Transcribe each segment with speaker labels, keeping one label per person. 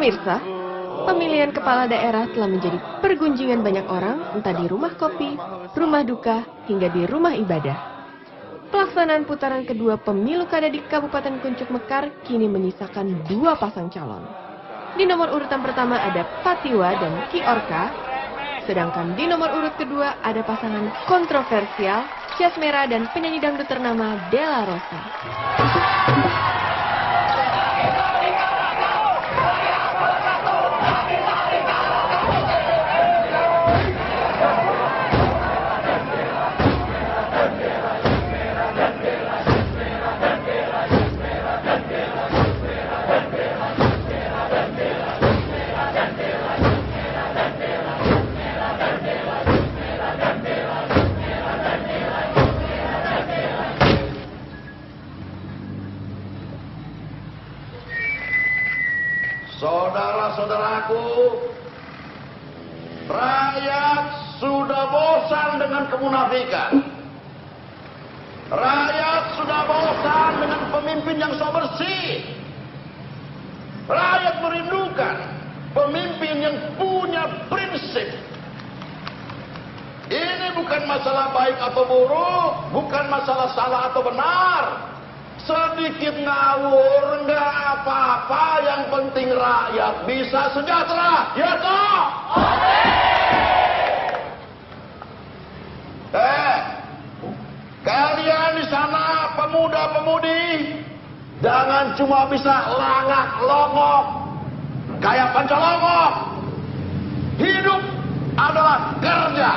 Speaker 1: Pemirsa, pemilihan kepala daerah telah menjadi pergunjingan banyak orang, entah di rumah kopi, rumah duka, hingga di rumah ibadah. Pelaksanaan putaran kedua pemilu kada di Kabupaten Kuncuk Mekar kini menyisakan 2 pasang calon. Di nomor urutan pertama ada Patiwa dan Ki Orka, sedangkan di nomor urut kedua ada pasangan kontroversial, Jas Merah dan penyanyi dangdut ternama Della Rosa.
Speaker 2: Saudara-saudaraku, rakyat sudah bosan dengan kemunafikan. Rakyat sudah bosan dengan pemimpin yang so bersih. Rakyat merindukan pemimpin yang punya prinsip. Ini bukan masalah baik atau buruk, bukan masalah salah atau benar. Sedikit ngawur, nggak apa-apa, yang penting rakyat bisa sejahtera, ya toh? Kalian di sana pemuda-pemudi, jangan cuma bisa langak-longok, kayak pancolongok. Hidup adalah kerja.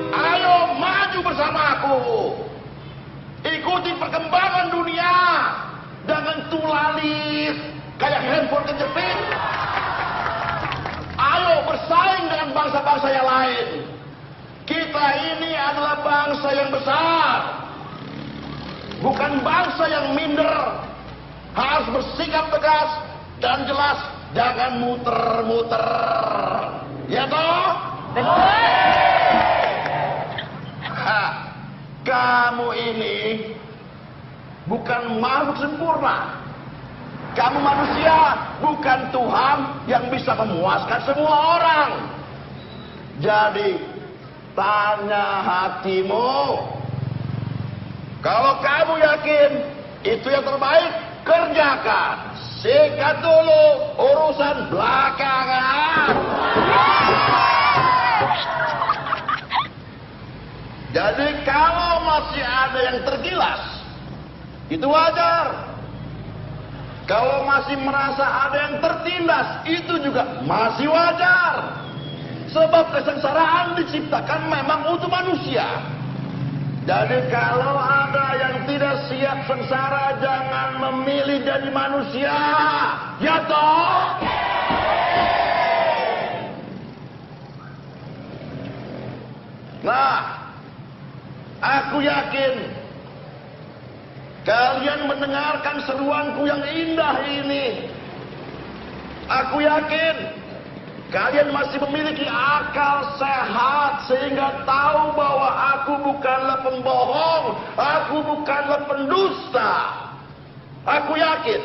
Speaker 2: Ayo maju bersamaku. Ikuti perkembangan dunia, jangan tulalit kayak handphone kejepit. Ayo bersaing dengan bangsa-bangsa yang lain. Kita ini adalah bangsa yang besar, bukan bangsa yang minder. Harus bersikap tegas dan jelas, jangan muter-muter. Ya toh? Kamu ini bukan makhluk sempurna. Kamu manusia, bukan Tuhan yang bisa memuaskan semua orang. Jadi, tanya hatimu. Kalau kamu yakin itu yang terbaik, kerjakan. Sikat dulu urusan belakangan. Jadi kalau masih ada yang tergilas, itu wajar. Kalau masih merasa ada yang tertindas, itu juga masih wajar. Sebab kesengsaraan diciptakan memang untuk manusia. Jadi kalau ada yang tidak siap sengsara, jangan memilih jadi manusia. Ya toh? Nah, aku yakin kalian mendengarkan seruanku yang indah ini. Aku yakin kalian masih memiliki akal sehat sehingga tahu bahwa aku bukanlah pembohong, aku bukanlah pendusta. Aku yakin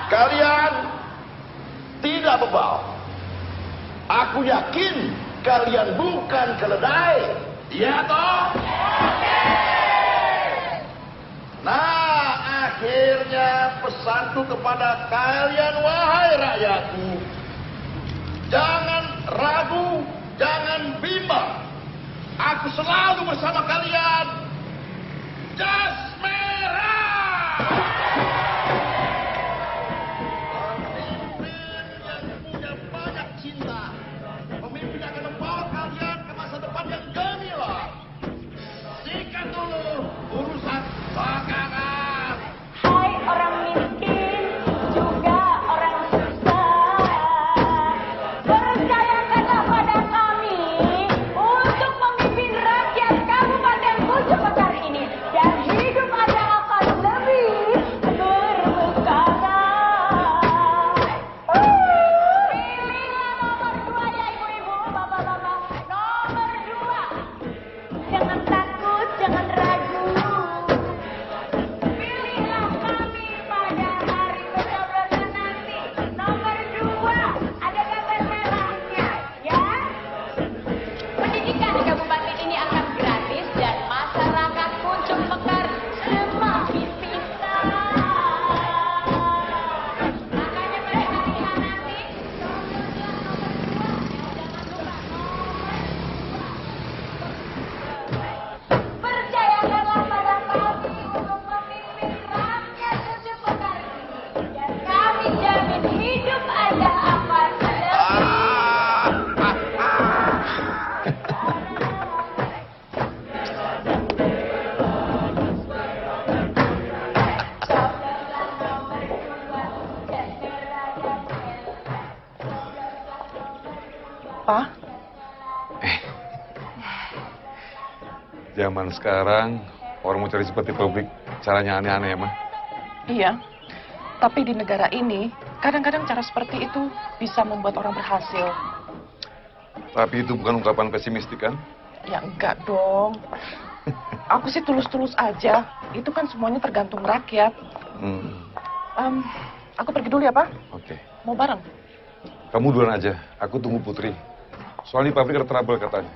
Speaker 2: kalian tidak bebal. Aku yakin kalian bukan keledai. Ya toh? Nah, akhirnya pesanku kepada kalian, wahai rakyatku, jangan ragu, jangan bimbang. Aku selalu bersama kalian. Jas Merah! Pemimpin yang punya banyak cinta. Pemimpin yang akan membawa kalian ke masa depan yang gemilang. Sikat dulu urusan belakangan.
Speaker 3: Hai orang miskin, juga orang susah. Percayakanlah pada kami untuk memimpin rakyat Kabupaten Kuncuk
Speaker 4: Pa?
Speaker 5: Zaman sekarang, orang mau cari seperti publik, caranya aneh-aneh ya, Ma.
Speaker 4: Iya, tapi di negara ini, kadang-kadang cara seperti itu bisa membuat orang berhasil.
Speaker 5: Tapi itu bukan ungkapan pesimistik, kan?
Speaker 4: Ya enggak dong. Aku sih tulus-tulus aja. Itu kan semuanya tergantung rakyat. Aku pergi dulu ya, Pak.
Speaker 5: Oke.
Speaker 4: Mau bareng?
Speaker 5: Kamu duluan aja, aku tunggu Putri. Soalnya di pabrik ada trouble katanya.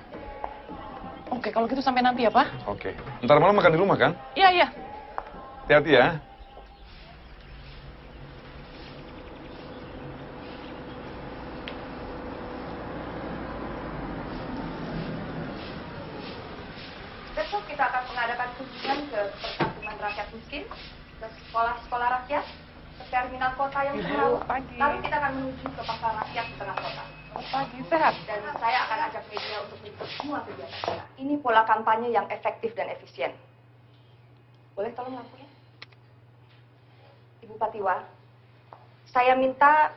Speaker 4: Oke, kalau gitu sampai nanti ya, Pak.
Speaker 5: Oke. Ntar malam makan di rumah, kan?
Speaker 4: Iya, iya.
Speaker 5: Hati-hati ya.
Speaker 6: Besok kita akan mengadakan kunjungan ke perkampungan rakyat miskin, ke sekolah-sekolah rakyat, ke terminal kota yang jauh. Lalu kita akan menuju ke pasar rakyat di tengah kota.
Speaker 4: Pagi, sehat.
Speaker 6: Dan saya akan ajak media untuk mengikuti semua kegiatan kita. Ini pola kampanye yang efektif dan efisien. Boleh tolong lampunya? Ibu Patiwa, saya minta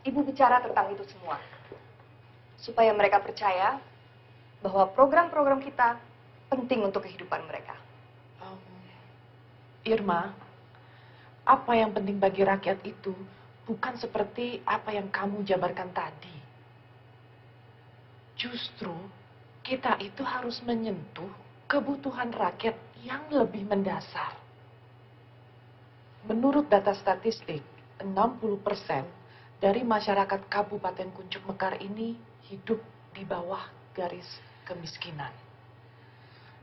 Speaker 6: Ibu bicara tentang itu semua. Supaya mereka percaya bahwa program-program kita penting untuk kehidupan mereka.
Speaker 4: Irma, apa yang penting bagi rakyat itu bukan seperti apa yang kamu jabarkan tadi. Justru kita itu harus menyentuh kebutuhan rakyat yang lebih mendasar. Menurut data statistik, 60% dari masyarakat Kabupaten Kuncuk Mekar ini hidup di bawah garis kemiskinan.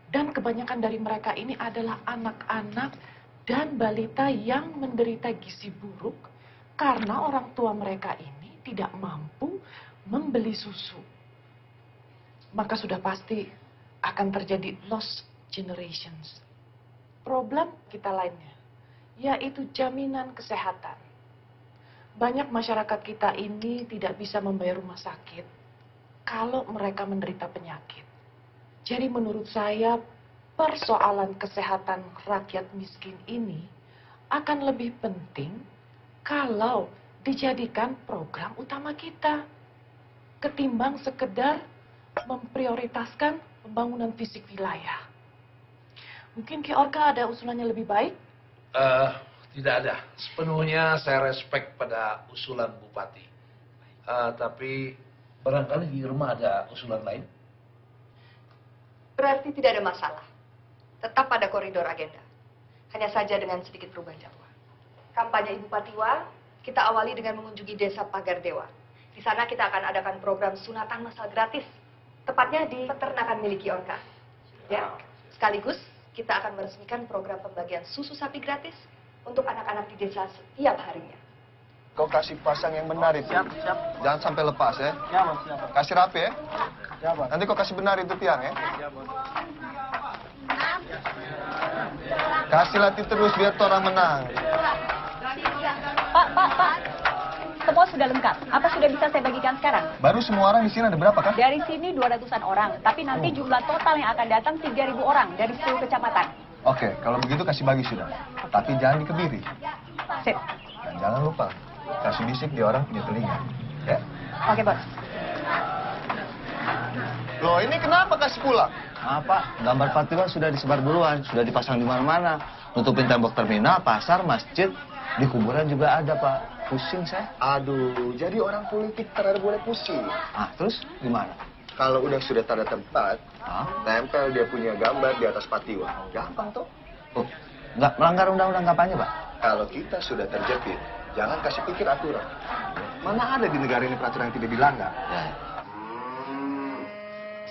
Speaker 4: Dan kebanyakan dari mereka ini adalah anak-anak dan balita yang menderita gizi buruk karena orang tua mereka ini tidak mampu membeli susu. Maka sudah pasti akan terjadi lost generations. Problem kita lainnya, yaitu jaminan kesehatan. Banyak masyarakat kita ini tidak bisa membayar rumah sakit kalau mereka menderita penyakit. Jadi menurut saya, persoalan kesehatan rakyat miskin ini akan lebih penting kalau dijadikan program utama kita, ketimbang sekedar memprioritaskan pembangunan fisik wilayah. Mungkin Ki Orka ada usulannya lebih baik?
Speaker 7: Tidak ada. Sepenuhnya saya respect pada usulan Bupati. Tapi barangkali di rumah ada usulan lain.
Speaker 6: Berarti tidak ada masalah. Tetap pada koridor agenda. Hanya saja dengan sedikit perubahan jadwal. Kampanye Ibu Patiwa, kita awali dengan mengunjungi desa Pagar Dewa. Di sana kita akan adakan program sunatan massal gratis. Tepatnya di peternakan milik Ki Orka. Ya, sekaligus kita akan meresmikan program pembagian susu sapi gratis untuk anak-anak di desa setiap harinya.
Speaker 8: Kau kasih pasang yang benar itu. Siap. Jangan sampai lepas ya. Siap. Kasih rapi ya. Siap. Nanti kau kasih benar itu tiang ya. Siap. Kasih latih terus biar orang menang.
Speaker 3: Pak. Semua sudah lengkap. Apa sudah bisa saya bagikan sekarang?
Speaker 8: Baru semua orang di sini ada berapa kah?
Speaker 3: Dari sini 200-an orang, tapi nanti jumlah total yang akan datang 3.000 orang dari 10 kecamatan.
Speaker 8: Oke, kalau begitu kasih bagi sudah. Tapi jangan dikebiri.
Speaker 3: Sip.
Speaker 8: Dan jangan lupa, kasih bisik di orang punya telinga. Ya?
Speaker 3: Oke, Bos.
Speaker 8: Loh, ini kenapa kasih pulang? Apa? Gambar Patiwa sudah disebar duluan, sudah dipasang di mana-mana. Nutupin tembok terminal, pasar, masjid, di kuburan juga ada, Pak. Pusing saya. Aduh, jadi orang politik terlalu boleh pusing. Ah, terus gimana? Kalau sudah tanda tempat, tempel dia punya gambar di atas Patiwa. Gampang tuh. Oh, nggak melanggar undang-undang kampanye, Pak? Kalau kita sudah terjepit, jangan kasih pikir aturan. Mana ada di negara ini peraturan yang tidak dilanggar? Ya.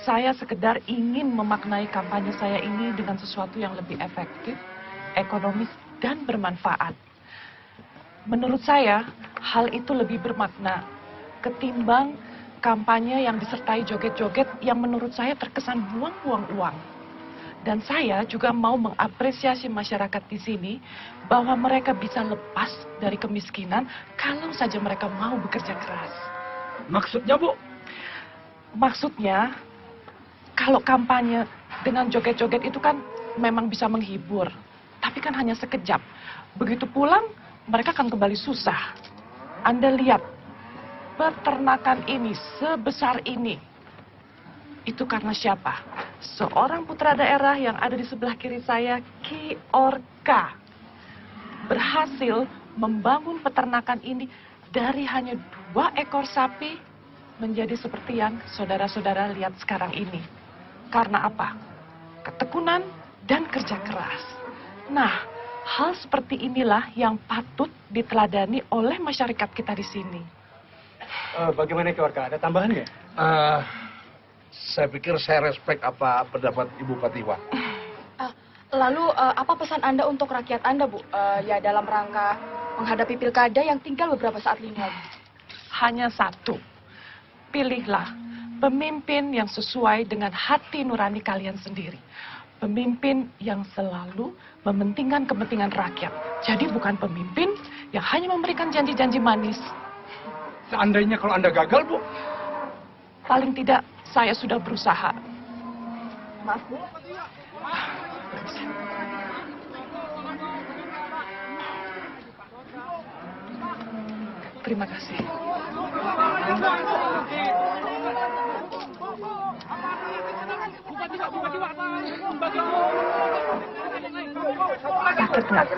Speaker 4: Saya sekedar ingin memaknai kampanye saya ini dengan sesuatu yang lebih efektif, ekonomis, dan bermanfaat. Menurut saya, hal itu lebih bermakna ketimbang kampanye yang disertai joget-joget yang menurut saya terkesan buang-buang uang. Dan saya juga mau mengapresiasi masyarakat di sini bahwa mereka bisa lepas dari kemiskinan kalau saja mereka mau bekerja keras.
Speaker 7: Maksudnya, Bu?
Speaker 4: Maksudnya, kalau kampanye dengan joget-joget itu kan memang bisa menghibur, tapi kan hanya sekejap. Begitu pulang, mereka akan kembali susah. Anda lihat, peternakan ini sebesar ini, itu karena siapa? Seorang putra daerah yang ada di sebelah kiri saya, Ki Orka, berhasil membangun peternakan ini dari hanya 2 ekor sapi menjadi seperti yang saudara-saudara lihat sekarang ini. Karena apa? Ketekunan dan kerja keras. Nah, hal seperti inilah yang patut diteladani oleh masyarakat kita di sini.
Speaker 9: Bagaimana keluarga? Ada tambahan nggak?
Speaker 7: Saya pikir saya respect apa pendapat Ibu Patiwa.
Speaker 10: Lalu apa pesan Anda untuk rakyat Anda, Bu? Ya dalam rangka menghadapi pilkada yang tinggal beberapa saat lagi.
Speaker 4: Hanya satu, pilihlah pemimpin yang sesuai dengan hati nurani kalian sendiri. Pemimpin yang selalu mementingkan kepentingan rakyat. Jadi bukan pemimpin yang hanya memberikan janji-janji manis.
Speaker 9: Seandainya kalau Anda gagal, Bu?
Speaker 4: Paling tidak, saya sudah berusaha.
Speaker 10: Maaf, Bu.
Speaker 4: Terima kasih. Sakit nggak?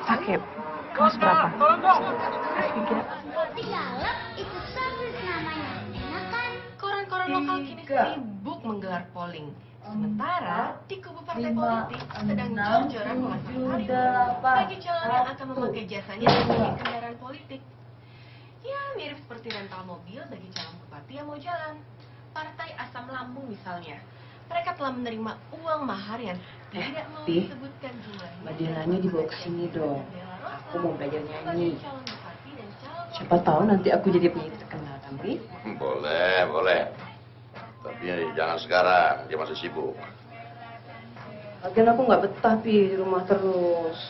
Speaker 4: Sakit. Kamu seberapa? Tiga.
Speaker 11: Itu service namanya. Enak kan?
Speaker 1: Koran-koran lokal kini sibuk menggelar polling. Sementara di kubu partai politik sedang jor-joran memasang tarif bagi calon yang akan memakai jasanya sebagai kendaraan politik. Ya, mirip seperti rental mobil bagi calon bupati yang mau jalan. Partai Asam Lambung misalnya. Mereka telah menerima uang mahar yang tidak mau disebutkan jumlahnya.
Speaker 12: Mbak Delanya dibawa ke sini dong. Aku mau belajar nyanyi. Siapa tahu nanti aku jadi penyanyi terkenal, kan, Bi?
Speaker 2: Boleh, boleh. Tapi jangan sekarang, dia masih sibuk.
Speaker 12: Lagian aku nggak betah, Bi, di rumah terus.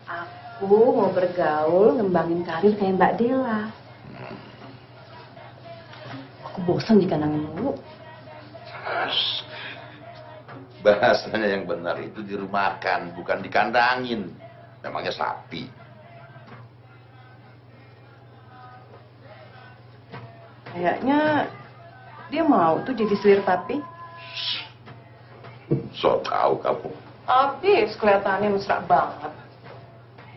Speaker 12: Aku mau bergaul, ngembangin karir kayak Mbak Dela. Aku bosan jika nangin mulu.
Speaker 2: Bahasanya yang benar itu dirumahkan, bukan dikandangin. Memangnya sapi.
Speaker 12: Kayaknya dia mau tuh jadi suir papi.
Speaker 2: So tahu kamu.
Speaker 12: Habis kelihatannya mesra banget.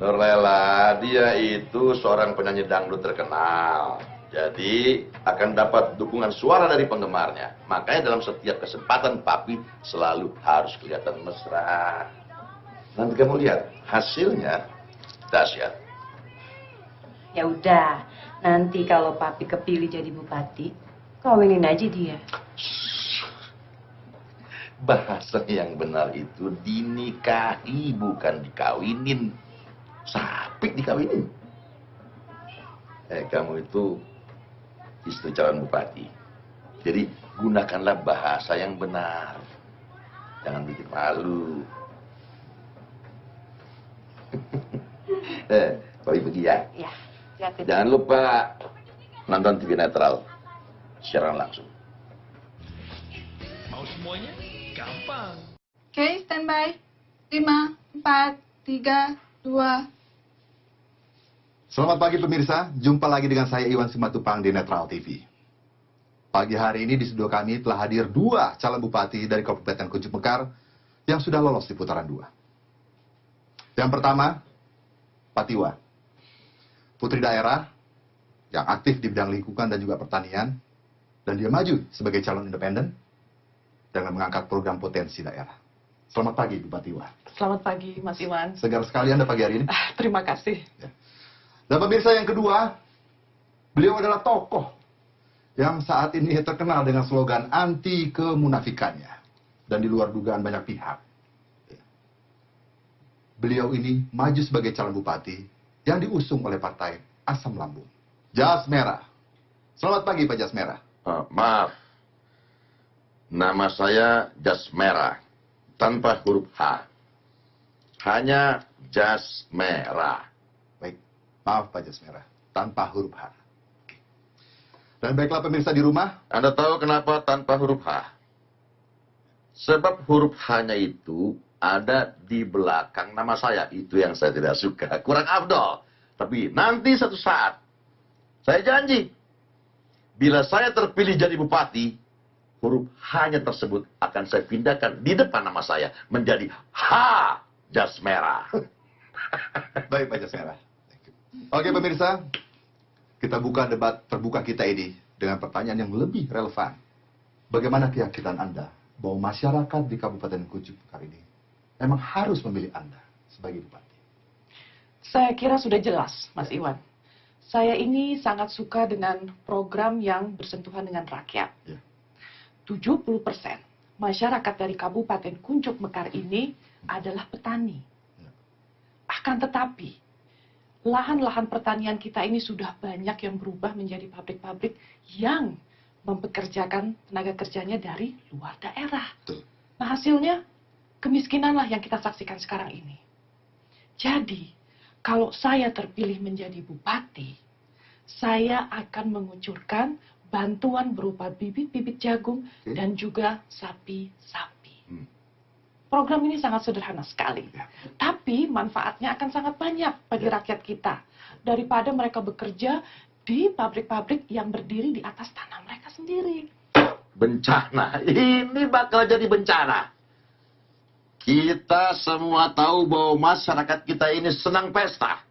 Speaker 2: Norlela, dia itu seorang penyanyi dangdut terkenal. Jadi akan dapat dukungan suara dari penggemarnya. Makanya dalam setiap kesempatan papi selalu harus kelihatan mesra. Nanti kamu lihat hasilnya dahsyat.
Speaker 12: Ya udah, nanti kalau papi kepilih jadi bupati, kawinin aja dia.
Speaker 2: Bahasa yang benar itu dinikahi, bukan dikawinin. Sapi dikawinin. Kamu itu istri calon bupati. Jadi gunakanlah bahasa yang benar. Jangan bikin malu. Papi pergi ya.
Speaker 12: Ya.
Speaker 2: Jangan lupa nonton TV netral siaran langsung.
Speaker 13: Mau semuanya? Gampang.
Speaker 14: Oke, standby. 5, 4, 3, 2.
Speaker 15: Selamat pagi pemirsa, jumpa lagi dengan saya Iwan Simatupang di Netral TV. Pagi hari ini di studio kami telah hadir 2 calon bupati dari Kabupaten Kuncuk Mekar yang sudah lolos di putaran 2. Yang pertama, Patiwa, putri daerah yang aktif di bidang lingkungan dan juga pertanian, dan dia maju sebagai calon independen dengan mengangkat program potensi daerah. Selamat pagi, Bu Patiwa.
Speaker 4: Selamat pagi, Mas Iwan.
Speaker 15: Segar sekali Anda pagi hari ini.
Speaker 4: Terima kasih.
Speaker 15: Ya. Dan pemirsa yang kedua, beliau adalah tokoh yang saat ini terkenal dengan slogan anti kemunafikannya dan di luar dugaan banyak pihak. Beliau ini maju sebagai calon bupati yang diusung oleh partai Asam Lambung. Jas Merah. Selamat pagi Pak Jas Merah.
Speaker 2: Maaf, nama saya Jas Merah tanpa huruf H. Hanya Jas Merah.
Speaker 15: Maaf Pak Jas Merah, tanpa huruf H. Oke. Dan baiklah pemirsa di rumah.
Speaker 2: Anda tahu kenapa tanpa huruf H? Sebab huruf H-nya itu ada di belakang nama saya. Itu yang saya tidak suka. Kurang afdol. Tapi nanti satu saat, saya janji, bila saya terpilih jadi bupati, huruf H-nya tersebut akan saya pindahkan di depan nama saya menjadi H jas merah.
Speaker 15: Baik, Pak Jas Merah. Oke, pemirsa. Kita buka debat terbuka kita ini dengan pertanyaan yang lebih relevan. Bagaimana keyakinan Anda bahwa masyarakat di Kabupaten Kuncuk Mekar ini memang harus memilih Anda sebagai bupati?
Speaker 4: Saya kira sudah jelas, Mas Iwan. Saya ini sangat suka dengan program yang bersentuhan dengan rakyat. 70% masyarakat dari Kabupaten Kuncuk Mekar ini adalah petani. Akan tetapi, lahan-lahan pertanian kita ini sudah banyak yang berubah menjadi pabrik-pabrik yang mempekerjakan tenaga kerjanya dari luar daerah. Nah, hasilnya kemiskinanlah yang kita saksikan sekarang ini. Jadi, kalau saya terpilih menjadi bupati, saya akan mengucurkan bantuan berupa bibit-bibit jagung dan juga sapi-sapi. Program ini sangat sederhana sekali, tapi manfaatnya akan sangat banyak bagi rakyat kita daripada mereka bekerja di pabrik-pabrik yang berdiri di atas tanah mereka sendiri.
Speaker 2: Bencana, ini bakal jadi bencana. Kita semua tahu bahwa masyarakat kita ini senang pesta.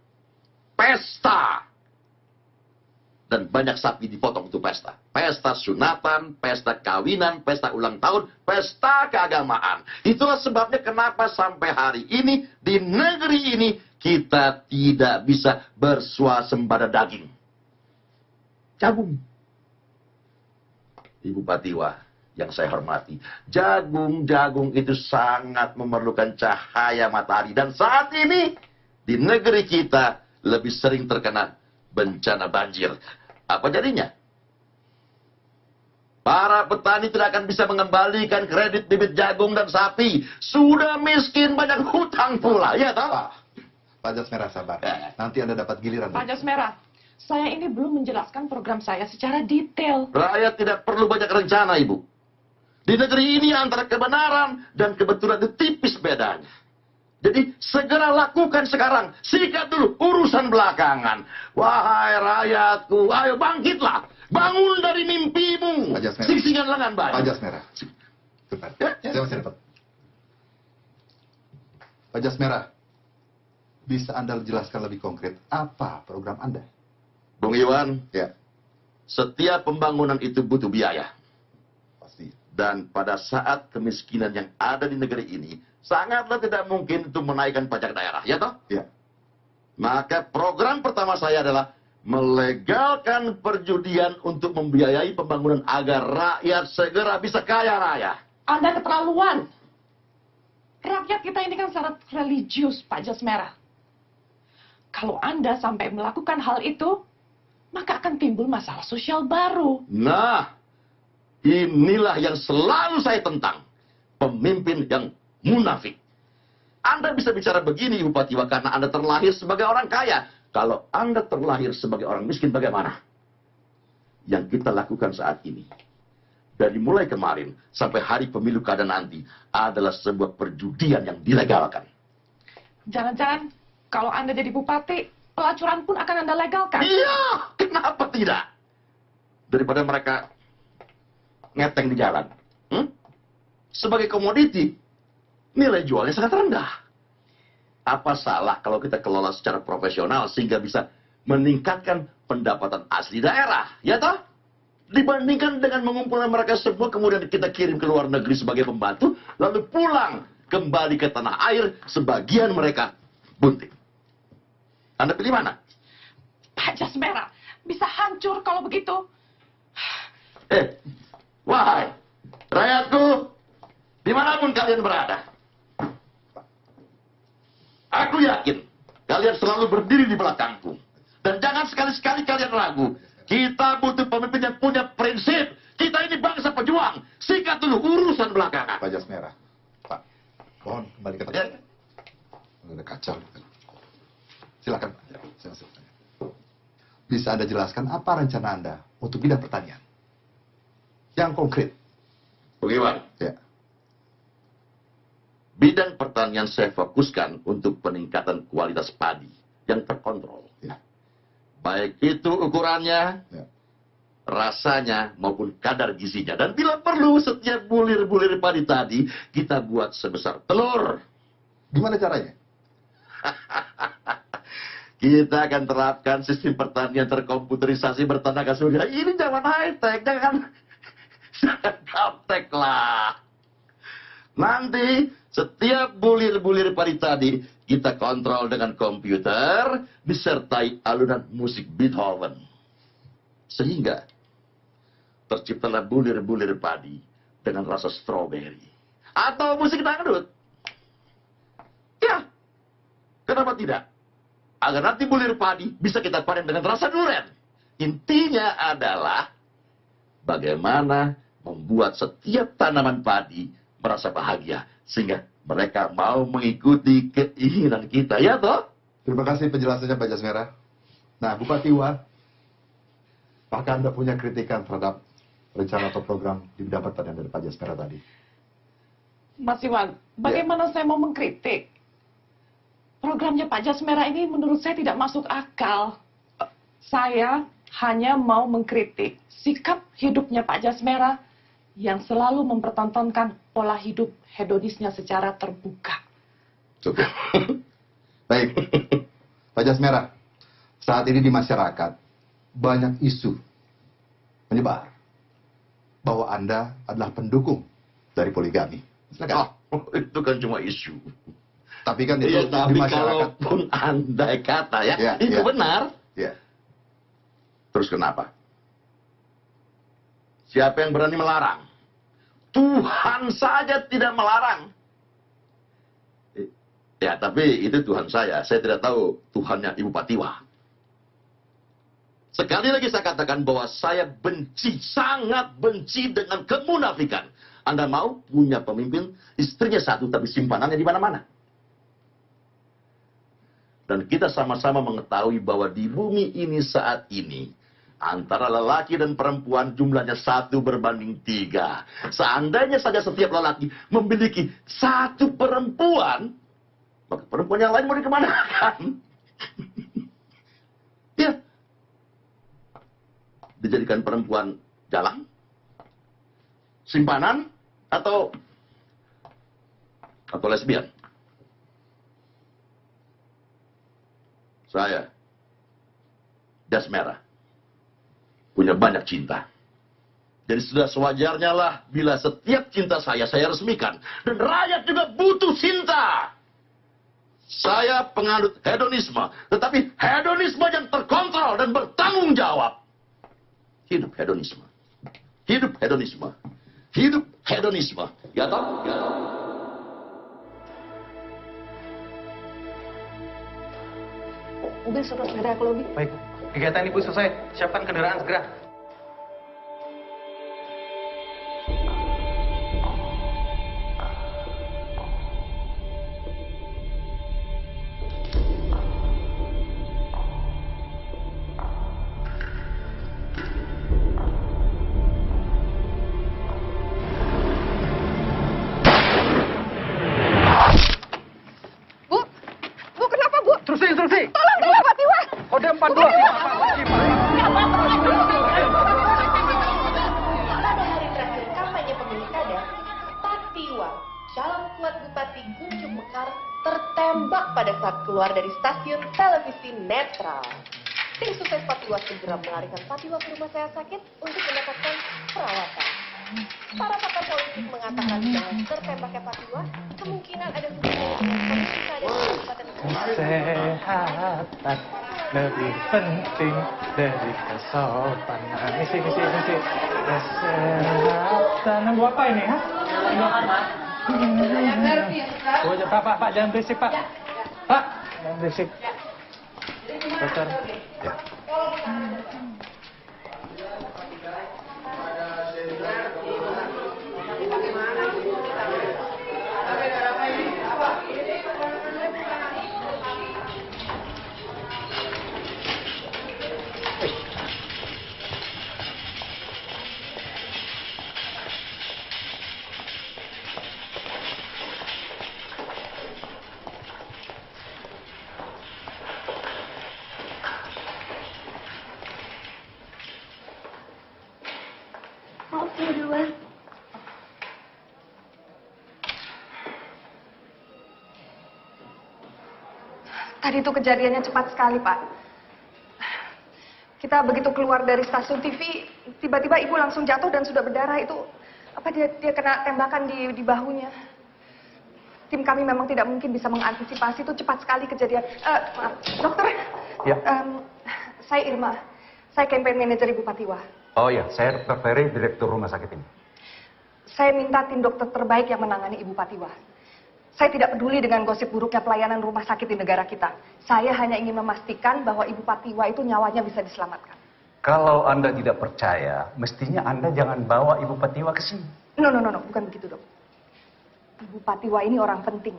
Speaker 2: Pesta! Dan banyak sapi dipotong untuk pesta. Pesta sunatan, pesta kawinan, pesta ulang tahun, pesta keagamaan. Itulah sebabnya kenapa sampai hari ini, di negeri ini, kita tidak bisa bersuasembada daging. Jagung. Ibu Patiwa yang saya hormati, jagung itu sangat memerlukan cahaya matahari. Dan saat ini, di negeri kita lebih sering terkena bencana banjir. Apa jadinya? Para petani tidak akan bisa mengembalikan kredit bibit jagung dan sapi. Sudah miskin, banyak hutang pula, ya toh?
Speaker 15: Pak Jas Merah, sabar. Nanti Anda dapat giliran.
Speaker 4: Pak Jas Merah, saya ini belum menjelaskan program saya secara detail.
Speaker 2: Rakyat tidak perlu banyak rencana, Ibu. Di negeri ini antara kebenaran dan kebetulan itu tipis bedanya. Jadi segera lakukan sekarang. Sikat dulu urusan belakangan. Wahai rakyatku, ayo bangkitlah. Bangun dari mimpimu. Singsingan lengan baik.
Speaker 15: Pak Jas Merah. Cepat. Saya masih dapat. Pak Jas Merah, bisa Anda jelaskan lebih konkret apa program Anda?
Speaker 2: Bung Iwan, setiap pembangunan itu butuh biaya. Dan pada saat kemiskinan yang ada di negeri ini, sangatlah tidak mungkin untuk menaikkan pajak daerah, ya toh?
Speaker 15: Ya.
Speaker 2: Maka program pertama saya adalah melegalkan perjudian untuk membiayai pembangunan agar rakyat segera bisa kaya raya.
Speaker 4: Anda keterlaluan. Rakyat kita ini kan sangat religius, Pak Jas Merah. Kalau Anda sampai melakukan hal itu, maka akan timbul masalah sosial baru.
Speaker 2: Nah, inilah yang selalu saya tentang. Pemimpin yang munafik. Anda bisa bicara begini, Ibu Patiwa, karena Anda terlahir sebagai orang kaya. Kalau Anda terlahir sebagai orang miskin, bagaimana? Yang kita lakukan saat ini, dari mulai kemarin sampai hari pemilu kada nanti, adalah sebuah perjudian yang dilegalkan.
Speaker 4: Jangan-jangan kalau Anda jadi bupati, pelacuran pun akan Anda legalkan.
Speaker 2: Iya, kenapa tidak? Daripada mereka ngeteng di jalan. Sebagai komoditi, nilai jualnya sangat rendah. Apa salah kalau kita kelola secara profesional sehingga bisa meningkatkan pendapatan asli daerah, ya toh? Dibandingkan dengan mengumpulkan mereka semua kemudian kita kirim ke luar negeri sebagai pembantu, lalu pulang kembali ke tanah air, sebagian mereka bunting. Anda pilih mana?
Speaker 4: Pak Jas Merah, bisa hancur kalau begitu.
Speaker 2: Wahai rakyatku, dimanapun kalian berada, aku yakin kalian selalu berdiri di belakangku. Dan jangan sekali-sekali kalian ragu. Kita butuh pemimpin yang punya prinsip. Kita ini bangsa pejuang. Sikat dulu urusan belakangan.
Speaker 15: Pak Jas Merah. Pak, mohon kembali ke tempat. Udah kacau. Silakan Pak. Bisa Anda jelaskan apa rencana Anda untuk bidang pertanian? Yang konkret.
Speaker 2: Bagaimana?
Speaker 15: Ya.
Speaker 2: Bidang pertanian saya fokuskan untuk peningkatan kualitas padi yang terkontrol.
Speaker 15: Ya.
Speaker 2: Baik itu ukurannya, rasanya maupun kadar gizinya. Dan bila perlu, setiap bulir-bulir padi tadi kita buat sebesar telur.
Speaker 15: Gimana caranya?
Speaker 2: Kita akan terapkan sistem pertanian terkomputerisasi bertenaga surya. Ini zaman high-tech, jangan gaptek lah. Nanti setiap bulir-bulir padi tadi kita kontrol dengan komputer disertai alunan musik Beethoven. Sehingga terciptalah bulir-bulir padi dengan rasa stroberi. Atau musik dangdut. Ya, kenapa tidak? Agar nanti bulir padi bisa kita panen dengan rasa durian. Intinya adalah bagaimana membuat setiap tanaman padi merasa bahagia. Sehingga mereka mau mengikuti keinginan kita, ya toh?
Speaker 15: Terima kasih penjelasannya Pak Jasmera. Nah, Bupati Iwan, apakah Anda punya kritikan terhadap rencana atau program di bidang pertanian dari Pak Jasmera tadi?
Speaker 4: Mas Iwan, bagaimana saya mau mengkritik? Programnya Pak Jasmera ini menurut saya tidak masuk akal. Saya hanya mau mengkritik sikap hidupnya Pak Jasmera yang selalu mempertontonkan pola hidup hedonisnya secara terbuka.
Speaker 15: Cukup. Baik, Pak Jasmera, saat ini di masyarakat banyak isu menyebar bahwa Anda adalah pendukung dari poligami.
Speaker 2: Oh, itu kan cuma isu.
Speaker 15: Tapi kan itu
Speaker 2: ya, tapi
Speaker 15: di masyarakat.
Speaker 2: Kalaupun andai kata ya, itu benar.
Speaker 15: Ya.
Speaker 2: Terus kenapa? Siapa yang berani melarang? Tuhan saja tidak melarang. Ya, tapi itu Tuhan saya. Saya tidak tahu Tuhannya Ibu Patiwa. Sekali lagi saya katakan bahwa saya benci, sangat benci dengan kemunafikan. Anda mau punya pemimpin, istrinya satu tapi simpanannya di mana-mana. Dan kita sama-sama mengetahui bahwa di bumi ini saat ini, antara lelaki dan perempuan jumlahnya 1:3. Seandainya saja setiap lelaki memiliki 1 perempuan, maka perempuan yang lain mau dikemanakan? Ya. Dijadikan perempuan jalan? Simpanan? Atau lesbian? Saya, Jasmera, punya banyak cinta. Jadi sudah sewajarnya lah bila setiap cinta saya resmikan. Dan rakyat juga butuh cinta. Saya penganut hedonisme, tetapi hedonisme yang terkontrol dan bertanggung jawab. Hidup hedonisme. Hidup hedonisme. Hidup hedonisme. Ya toh? Ya toh?
Speaker 6: Mobil suruh sepeda ke lobi.
Speaker 16: Baik, kegiatan Ibu selesai. Siapkan kendaraan segera.
Speaker 6: Keluar dari stasiun televisi netral. Tim sukses Patiwa segera melarikan Patiwa ke rumah saya sakit untuk mendapatkan perawatan. Para pakar politik mengatakan bahwa tertembaknya Patiwa kemungkinan ada hubungannya dengan kondisi keadaan Kabupaten
Speaker 16: Kesehatan lebih penting dari kesopanan. Misi. Kesehatan. Nunggu apa ini, ha? Pak, jangan berisik, Pak. Pak, jangan berisik. Dokter. Ya.
Speaker 11: Maaf ya duluan.
Speaker 6: Tadi itu kejadiannya cepat sekali, Pak. Kita begitu keluar dari stasiun TV, tiba-tiba ibu langsung jatuh dan sudah berdarah. Itu apa dia kena tembakan di bahunya. Tim kami memang tidak mungkin bisa mengantisipasi, itu cepat sekali kejadian. Maaf, dokter.
Speaker 17: Ya.
Speaker 6: Saya Irma. Saya campaign manager Ibu Patiwa.
Speaker 17: Oh ya, saya Dr. Ferry, direktur rumah sakit ini.
Speaker 6: Saya minta tim dokter terbaik yang menangani Ibu Patiwa. Saya tidak peduli dengan gosip buruknya pelayanan rumah sakit di negara kita. Saya hanya ingin memastikan bahwa Ibu Patiwa itu nyawanya bisa diselamatkan.
Speaker 17: Kalau Anda tidak percaya, mestinya Anda jangan bawa Ibu Patiwa ke sini.
Speaker 6: No, bukan begitu, Dok. Ibu Patiwa ini orang penting.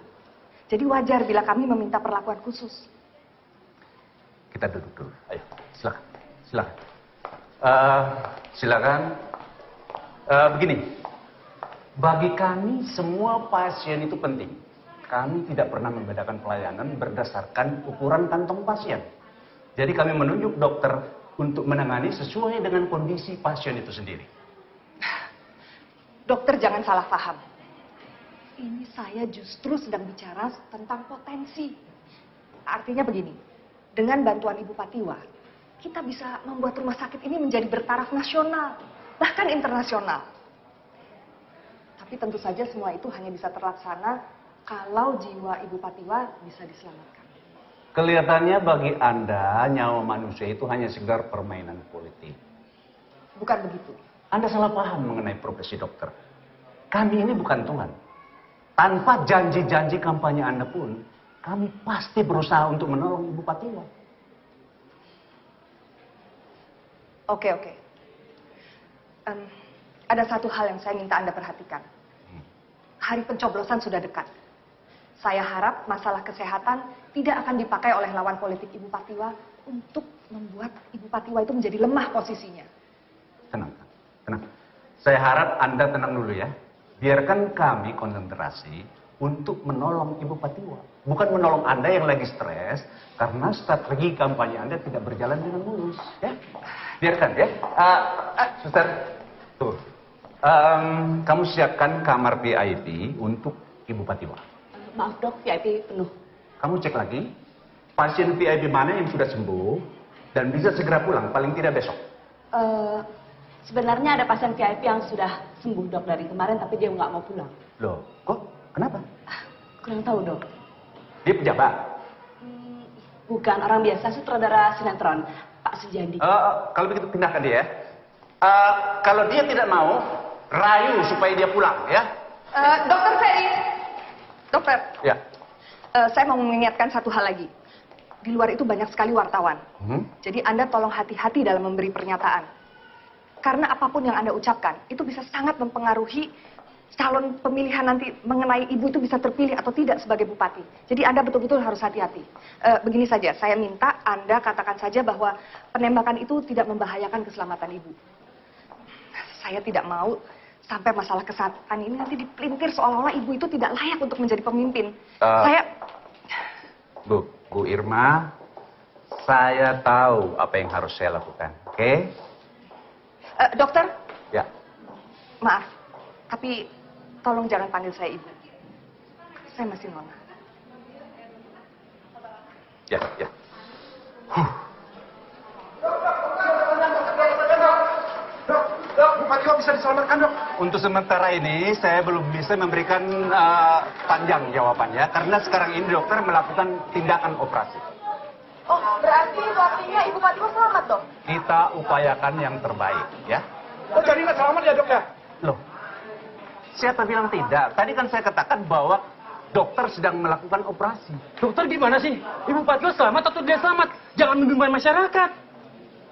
Speaker 6: Jadi wajar bila kami meminta perlakuan khusus.
Speaker 17: Kita duduk dulu. Ayo, silakan. Silakan. Begini, bagi kami semua pasien itu penting. Kami tidak pernah membedakan pelayanan berdasarkan ukuran kantong pasien. Jadi kami menunjuk dokter untuk menangani sesuai dengan kondisi pasien itu sendiri.
Speaker 6: Dokter jangan salah paham. Ini saya justru sedang bicara tentang potensi. Artinya begini, dengan bantuan Ibu Patiwa, kita bisa membuat rumah sakit ini menjadi bertaraf nasional, bahkan internasional. Tapi tentu saja semua itu hanya bisa terlaksana kalau jiwa Ibu Patiwa bisa diselamatkan.
Speaker 17: Kelihatannya bagi Anda, nyawa manusia itu hanya sekedar permainan politik.
Speaker 6: Bukan begitu.
Speaker 17: Anda salah paham mengenai profesi dokter. Kami ini bukan Tuhan. Tanpa janji-janji kampanye Anda pun, kami pasti berusaha untuk menolong Ibu Patiwa.
Speaker 6: Oke. Ada satu hal yang saya minta Anda perhatikan. Hari pencoblosan sudah dekat. Saya harap masalah kesehatan tidak akan dipakai oleh lawan politik Ibu Patiwa untuk membuat Ibu Patiwa itu menjadi lemah posisinya.
Speaker 17: Tenang. Saya harap Anda tenang dulu ya. Biarkan kami konsentrasi untuk menolong Ibu Patiwa. Bukan menolong Anda yang lagi stres, karena strategi kampanye Anda tidak berjalan dengan mulus. Ya? Biarkan ya. Suster, tuh. Kamu siapkan kamar VIP untuk Ibu Patiwa.
Speaker 12: Maaf dok, VIP penuh.
Speaker 17: Kamu cek lagi, pasien VIP mana yang sudah sembuh, dan bisa segera pulang, paling tidak besok.
Speaker 12: Sebenarnya ada pasien VIP yang sudah sembuh dok dari kemarin, tapi dia nggak mau pulang.
Speaker 17: Loh, kok? Kenapa?
Speaker 12: Kurang tahu dok.
Speaker 17: Dia pejabat?
Speaker 12: Bukan, orang biasa, sutradara sinetron, Pak Sujandi.
Speaker 17: Kalau begitu pindahkan dia ya. Kalau dia tidak mau, rayu supaya dia pulang ya.
Speaker 6: Dokter Ferry. Dokter.
Speaker 17: Ya.
Speaker 6: Saya mau mengingatkan satu hal lagi. Di luar itu banyak sekali wartawan. Jadi Anda tolong hati-hati dalam memberi pernyataan. Karena apapun yang Anda ucapkan, itu bisa sangat mempengaruhi calon pemilihan nanti mengenai ibu itu bisa terpilih atau tidak sebagai bupati. Jadi Anda betul-betul harus hati-hati. Begini saja, saya minta Anda katakan saja bahwa penembakan itu tidak membahayakan keselamatan ibu. Saya tidak mau sampai masalah kesehatan ini nanti dipelintir seolah-olah ibu itu tidak layak untuk menjadi pemimpin.
Speaker 17: Bu Irma, saya tahu apa yang harus saya lakukan, oke?
Speaker 6: Dokter?
Speaker 17: Ya.
Speaker 6: Maaf, tapi tolong jangan panggil saya ibu. Saya masih nona.
Speaker 17: Ya.
Speaker 9: Dok, Bu Patiwa bisa diselamatkan dok.
Speaker 17: Untuk sementara ini, saya belum bisa memberikan panjang jawabannya, karena sekarang ini dokter melakukan tindakan operasi.
Speaker 10: Oh, berarti artinya Ibu Patiwa selamat dok?
Speaker 17: Kita upayakan yang terbaik, ya.
Speaker 9: Oh, jadi nggak selamat ya dok ya?
Speaker 17: Loh, siapa bilang tidak? Tadi kan saya katakan bahwa dokter sedang melakukan operasi.
Speaker 16: Dokter gimana sih? Ibu Patiwa selamat atau dia selamat? Jangan membingungkan masyarakat.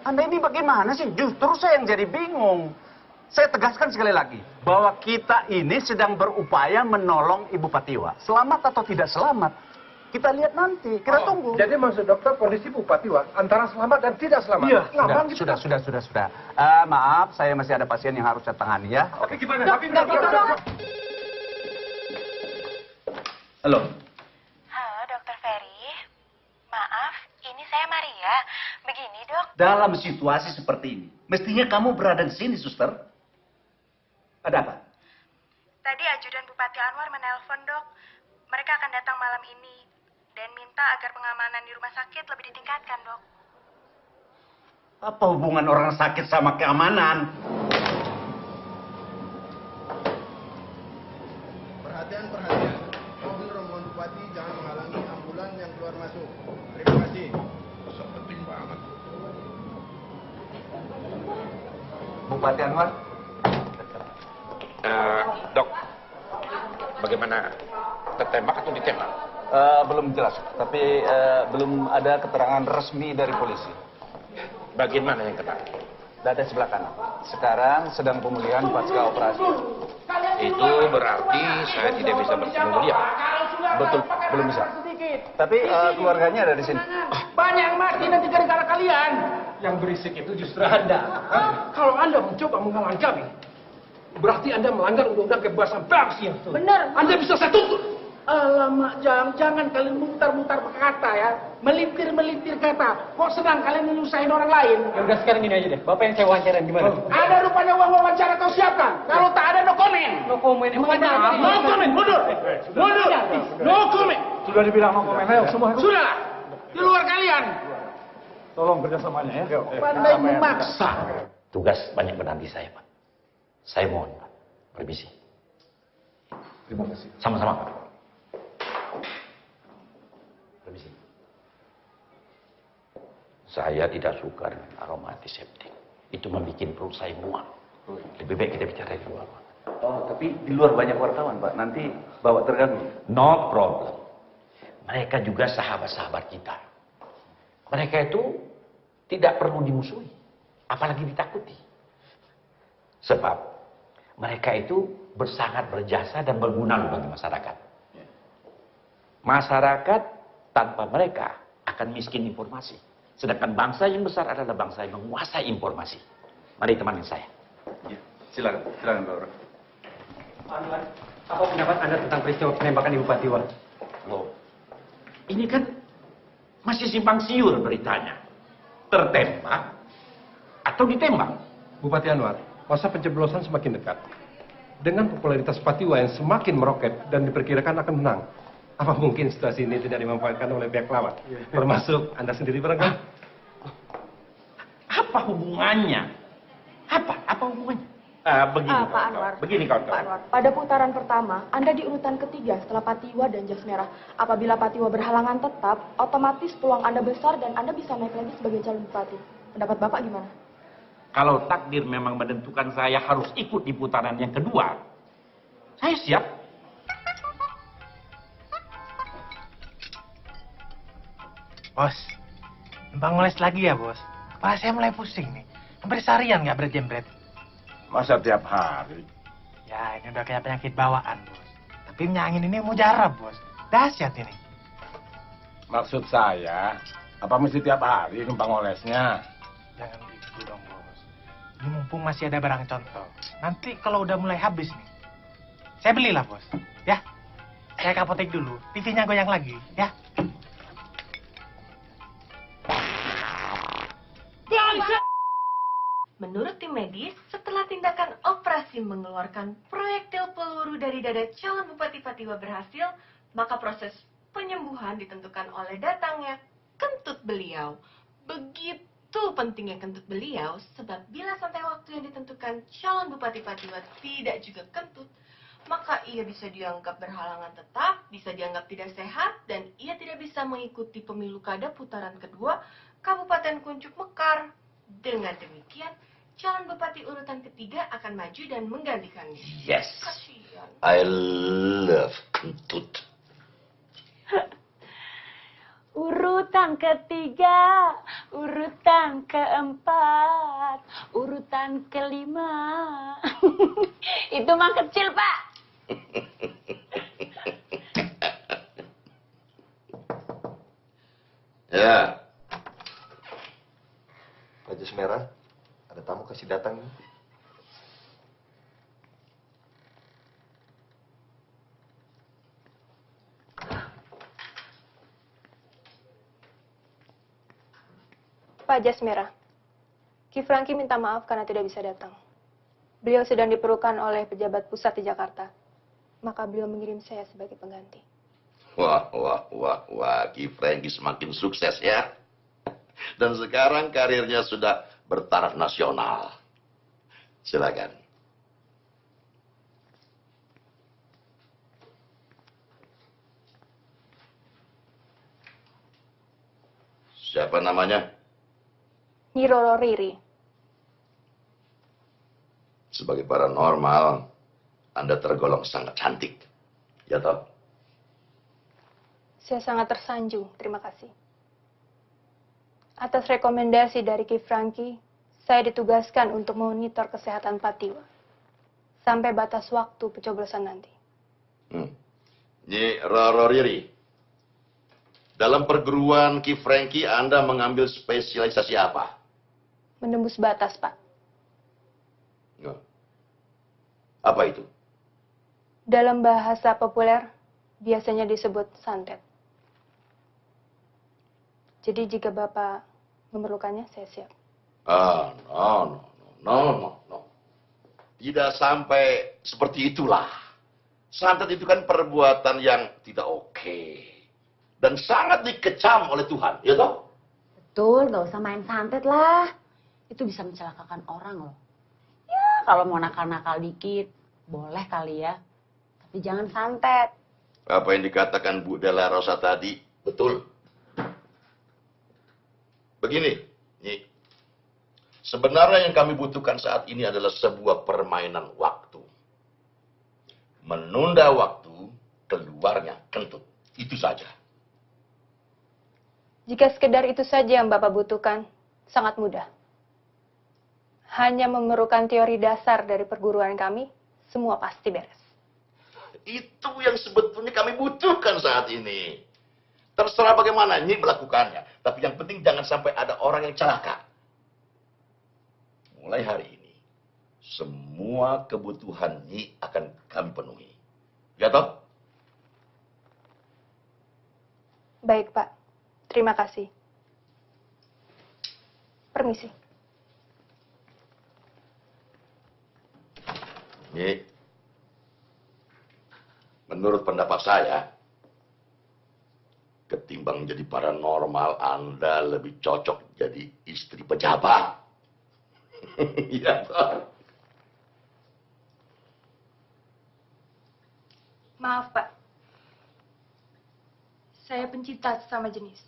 Speaker 17: Anda ini bagaimana sih? Justru saya yang jadi bingung. Saya tegaskan sekali lagi, bahwa kita ini sedang berupaya menolong Ibu Patiwa. Selamat atau tidak selamat, kita lihat nanti, kita tunggu.
Speaker 9: Jadi maksud dokter kondisi Bu Patiwa antara selamat dan tidak selamat?
Speaker 17: Iya, sudah. Maaf, saya masih ada pasien yang harus saya tangani ya.
Speaker 9: Tapi gimana?
Speaker 10: Dok, nggak gitu dok.
Speaker 17: Halo.
Speaker 18: Halo, Dokter Ferry. Maaf, ini saya Maria. Begini, Dok.
Speaker 17: Dalam situasi seperti ini, mestinya kamu berada di sini, suster.
Speaker 19: Ada apa?
Speaker 18: Tadi ajudan Bupati Anwar menelpon, Dok. Mereka akan datang malam ini dan minta agar pengamanan di rumah sakit lebih ditingkatkan, Dok.
Speaker 17: Apa hubungan orang sakit sama keamanan?
Speaker 20: Perhatian. Mobil rombongan Bupati jangan menghalangi ambulan yang keluar masuk. Terima kasih.
Speaker 2: Sok penting banget.
Speaker 19: Bupati Anwar?
Speaker 21: Dok, bagaimana? Tertembak atau ditembak?
Speaker 17: Belum jelas, tapi belum ada keterangan resmi dari polisi.
Speaker 21: Bagian mana yang kena?
Speaker 17: Dada sebelah kanan. Sekarang sedang pemulihan pasca operasi.
Speaker 21: Itu berarti saya tidak bisa bertemu beliau.
Speaker 17: Betul, belum bisa. Tapi keluarganya ada di sini.
Speaker 16: Banyak yang mati nanti gara-gara kalian. Yang berisik itu justru Anda. Kalau Anda mencoba menghalangi kami, berarti Anda melanggar undang-undang kebebasan pers ya.
Speaker 12: Benar.
Speaker 16: Anda bisa saya tuntut. Alamak, jangan kalian mutar-mutar kata ya. Melintir kata. Kok senang kalian menyusahin orang lain? Ya udah sekarang gini aja deh. Bapak yang saya wawancarain gimana?
Speaker 21: Ada rupanya uang wawancara kau siapkan. Kalau tak ada, no comment.
Speaker 16: No comment.
Speaker 21: No comment, mundur. Mundur. No comment.
Speaker 17: Sudah dibilang no comment, ayo semua.
Speaker 21: Sudah. Di luar kalian.
Speaker 17: Tolong kerjasamanya ya.
Speaker 21: Pandai memaksa. Tugas banyak menanti saya, Pak. Saya mohon, Pak. Permisi.
Speaker 17: Terima kasih.
Speaker 21: Sama-sama, Pak. Permisi. Saya tidak suka dengan aroma antiseptik. Itu membuat perut saya muak. Lebih baik kita bicara di luar, Pak.
Speaker 17: Oh, tapi di luar banyak wartawan, Pak. Nanti bawa terganggu.
Speaker 21: No problem. Mereka juga sahabat-sahabat kita. Mereka itu tidak perlu dimusuhi, apalagi ditakuti. Sebab mereka itu sangat berjasa dan berguna bagi masyarakat. Masyarakat tanpa mereka akan miskin informasi. Sedangkan bangsa yang besar adalah bangsa yang menguasai informasi. Mari temani saya.
Speaker 17: Ya, silakan Pak Ura.
Speaker 16: Anwar, apa pendapat Anda tentang peristiwa penembakan Ibu Patiwa?
Speaker 21: Loh, ini kan masih simpang siur beritanya. Tertembak atau ditembak?
Speaker 9: Bupati Anwar, masa pencoblosan semakin dekat. Dengan popularitas Patiwa yang semakin meroket dan diperkirakan akan menang, apa mungkin situasi ini tidak dimanfaatkan oleh pihak lawan? Termasuk Anda sendiri barangkali?
Speaker 21: Apa hubungannya? Apa hubungannya?
Speaker 10: Pak Anwar.
Speaker 21: Begini kawan-kawan.
Speaker 10: Pak Anwar, pada putaran pertama, Anda di urutan ketiga setelah Patiwa dan Jas Merah. Apabila Patiwa berhalangan tetap, otomatis peluang Anda besar dan Anda bisa naik lagi sebagai calon bupati. Pendapat Bapak gimana?
Speaker 21: Kalau takdir memang menentukan saya harus ikut di putaran yang kedua, saya siap.
Speaker 22: Bos, numpang ngoles lagi ya, Bos? Kepala saya mulai pusing nih. Hampir seharian nggak berjembret.
Speaker 2: Masa tiap hari?
Speaker 22: Ya, ini udah kayak penyakit bawaan, Bos. Tapi minyak angin ini mujarab, Bos. Dahsyat ini.
Speaker 2: Maksud saya, apa mesti tiap hari numpang olesnya?
Speaker 22: Jangan gitu dong, Bos. Ini mumpung masih ada barang contoh. Nanti kalau udah mulai habis nih, saya belilah, Bos. Ya, saya ke apotek dulu. TV-nya goyang lagi, ya.
Speaker 1: Menurut tim medis, setelah tindakan operasi mengeluarkan proyektil peluru dari dada calon Bupati Patiwa berhasil, maka proses penyembuhan ditentukan oleh datangnya kentut beliau. Begitu pentingnya kentut beliau, sebab bila sampai waktu yang ditentukan calon Bupati Patiwa tidak juga kentut, maka ia bisa dianggap berhalangan tetap, bisa dianggap tidak sehat, dan ia tidak bisa mengikuti pemilu kada putaran kedua Kabupaten Kuncuk Mekar. Dengan demikian, calon bupati urutan ketiga akan maju dan menggantikannya.
Speaker 21: Yes.
Speaker 1: Kasihan.
Speaker 21: I love kentut.
Speaker 3: Urutan ketiga, urutan keempat, urutan kelima. Itu mah kecil, Pak.
Speaker 8: Ya. Pak Jas Merah, ada tamu kasih datang nih.
Speaker 6: Pak Jas Merah, Ki Franky minta maaf karena tidak bisa datang.
Speaker 10: Beliau sedang diperlukan oleh pejabat pusat di Jakarta. Maka beliau mengirim saya sebagai pengganti.
Speaker 2: Wah, Ki Franky semakin sukses ya. Dan sekarang karirnya sudah bertaraf nasional. Silakan. Siapa namanya?
Speaker 10: Nyi Roro Riri.
Speaker 2: Sebagai paranormal, Anda tergolong sangat cantik. Ya toh?
Speaker 10: Saya sangat tersanjung, terima kasih. Atas rekomendasi dari Ki Franky, saya ditugaskan untuk memonitor kesehatan Patiwa. Sampai batas waktu pencoblosan nanti.
Speaker 2: Nyi Roro Riri, dalam perguruan Ki Franky Anda mengambil spesialisasi apa?
Speaker 10: Menembus batas, Pak.
Speaker 2: Apa itu?
Speaker 10: Dalam bahasa populer, biasanya disebut santet. Jadi jika Bapak memerlukannya, saya siap.
Speaker 2: No. Tidak sampai seperti itulah. Santet itu kan perbuatan yang tidak oke. Dan sangat dikecam oleh Tuhan, ya toh?
Speaker 3: Betul, gak usah main santet lah. Itu bisa mencelakakan orang loh. Ya, kalau mau nakal-nakal dikit, boleh kali ya. Tapi jangan santet.
Speaker 2: Apa yang dikatakan Bu Della Rosa tadi, betul. Begini, Nyi. Sebenarnya yang kami butuhkan saat ini adalah sebuah permainan waktu. Menunda waktu, keluarnya kentut. Itu saja.
Speaker 10: Jika sekedar itu saja yang Bapak butuhkan, sangat mudah. Hanya memerlukan teori dasar dari perguruan kami, semua pasti beres.
Speaker 2: Itu yang sebetulnya kami butuhkan saat ini. Terserah bagaimana Nyi melakukannya. Tapi yang penting jangan sampai ada orang yang celaka. Mulai hari ini, semua kebutuhan Nyi akan kami penuhi. Ya toh?
Speaker 10: Baik, Pak. Terima kasih. Permisi.
Speaker 2: Nyi, menurut pendapat saya, ketimbang jadi paranormal, Anda lebih cocok jadi istri pejabat. Iya toh?
Speaker 10: Maaf, Pak. Saya pencinta sesama jenis.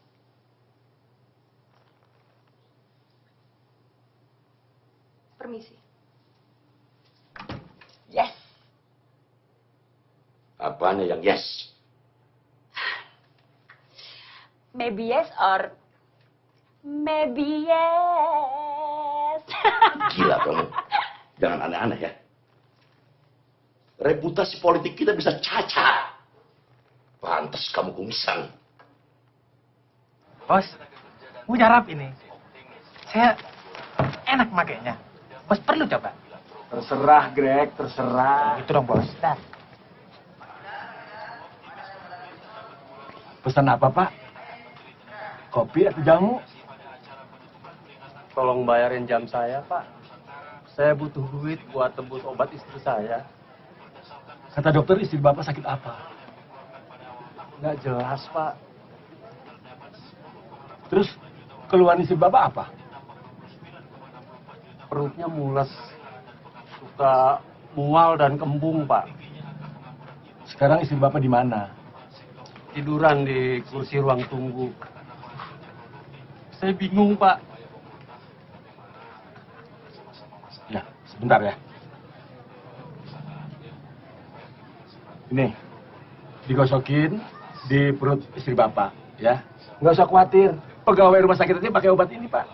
Speaker 10: Permisi.
Speaker 3: Yes.
Speaker 2: Apanya yang yes?
Speaker 3: Maybe yes or maybe yes.
Speaker 2: Gila kamu. Jangan aneh-aneh ya. Reputasi politik kita bisa cacat. Pantas kamu kumisan.
Speaker 22: Bos, mujarab ini. Saya enak makainya. Bos perlu coba.
Speaker 16: Terserah, Greg, terserah.
Speaker 22: Gitu dong, Bos. Dan
Speaker 16: Pesan apa, Pak? Kopi atau jamu?
Speaker 5: Tolong bayarin jam saya, Pak. Saya butuh duit buat tebus obat istri saya.
Speaker 16: Kata dokter istri Bapak sakit apa?
Speaker 5: Nggak jelas, Pak.
Speaker 16: Terus keluhan istri Bapak apa?
Speaker 5: Perutnya mules. Suka mual dan kembung, Pak.
Speaker 16: Sekarang istri Bapak di mana?
Speaker 5: Tiduran di kursi ruang tunggu. Saya bingung, Pak.
Speaker 16: Ya, sebentar ya. Ini, digosokin di perut istri Bapak, ya. Nggak usah khawatir, pegawai rumah sakit ini pakai obat ini, Pak.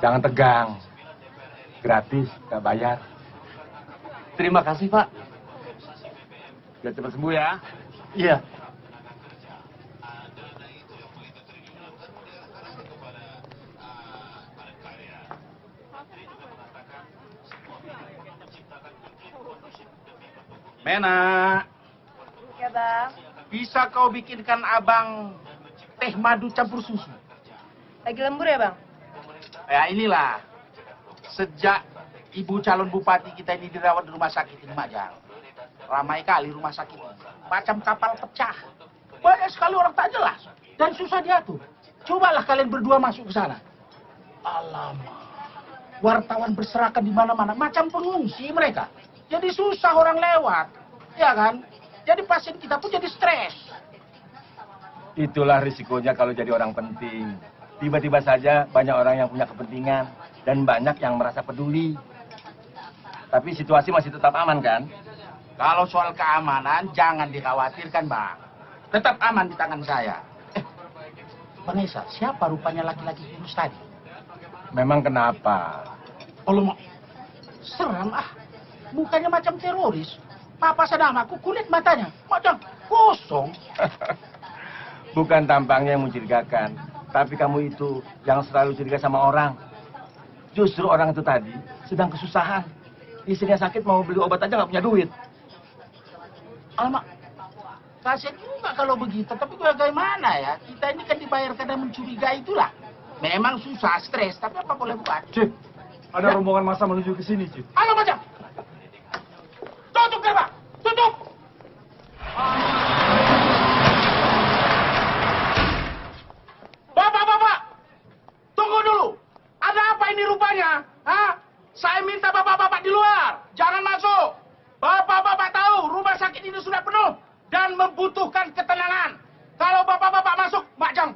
Speaker 16: Jangan tegang. Gratis, nggak bayar.
Speaker 5: Terima kasih, Pak.
Speaker 16: Biar cepat sembuh ya.
Speaker 5: Iya.
Speaker 22: Mena,
Speaker 10: Ya, Bang.
Speaker 22: bisa kau bikinkan abang teh madu campur susu?
Speaker 10: Lagi lembur ya, Bang?
Speaker 22: Ya inilah, sejak
Speaker 7: ibu calon bupati kita ini dirawat di rumah sakit ini, Majang. Ramai kali rumah sakit ini. Macam kapal pecah. Banyak sekali orang tak jelas. Dan susah diatur. Cobalah kalian berdua masuk ke sana. Alamak. Wartawan berserakan di mana-mana. Macam pengungsi mereka. Jadi susah orang lewat. Ya kan? Jadi pasien kita pun jadi stres.
Speaker 16: Itulah risikonya kalau jadi orang penting. Tiba-tiba saja banyak orang yang punya kepentingan. Dan banyak yang merasa peduli. Tapi situasi masih tetap aman kan?
Speaker 7: Kalau soal keamanan, jangan dikhawatirkan, Bang. Tetap aman di tangan saya. Bang Esa, siapa rupanya laki-laki kurus tadi?
Speaker 16: Memang kenapa?
Speaker 7: Kalau mau seram mukanya macam teroris. Papa sedang aku kulit matanya macam kosong.
Speaker 16: Bukan tampangnya yang mencurigakan, tapi kamu itu yang selalu curiga sama orang. Justru orang itu tadi sedang kesusahan. Istrinya sakit mau beli obat aja nggak punya duit.
Speaker 7: Alamak, kasian juga kalau begitu. Tapi bagaimana ya? Kita ini kan dibayar karena mencurigai itulah. Memang susah, stres, tapi apa boleh buat?
Speaker 16: Cip, ada rombongan massa menuju ke sini, Cip.
Speaker 7: Halo, Macam. Tutup gerbang, tutup. Bapak, tunggu dulu. Ada apa ini rupanya? Saya minta bapak-bapak di luar, jangan masuk. Bapak-bapak tahu rumah sakit ini sudah penuh dan membutuhkan ketenangan. Kalau bapak-bapak masuk, Majang,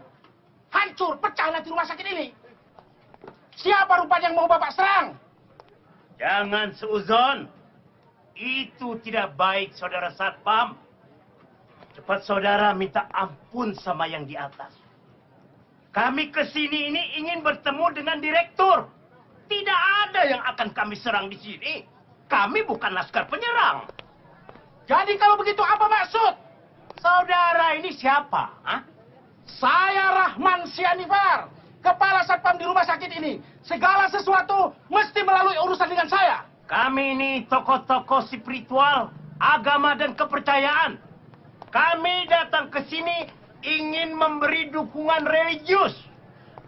Speaker 7: hancur, pecah nanti rumah sakit ini. Siapa rupanya yang mau bapak serang?
Speaker 13: Jangan seuzon. Itu tidak baik, Saudara Satpam. Cepat saudara minta ampun sama yang di atas. Kami kesini ini ingin bertemu dengan direktur. Tidak ada yang akan kami serang di sini. Kami bukan laskar penyerang.
Speaker 7: Jadi kalau begitu apa maksud?
Speaker 13: Saudara ini siapa?
Speaker 7: Saya Rahman Sianifar, kepala satpam di rumah sakit ini. Segala sesuatu mesti melalui urusan dengan saya.
Speaker 13: Kami ini tokoh-tokoh spiritual, agama dan kepercayaan. Kami datang ke sini ingin memberi dukungan religius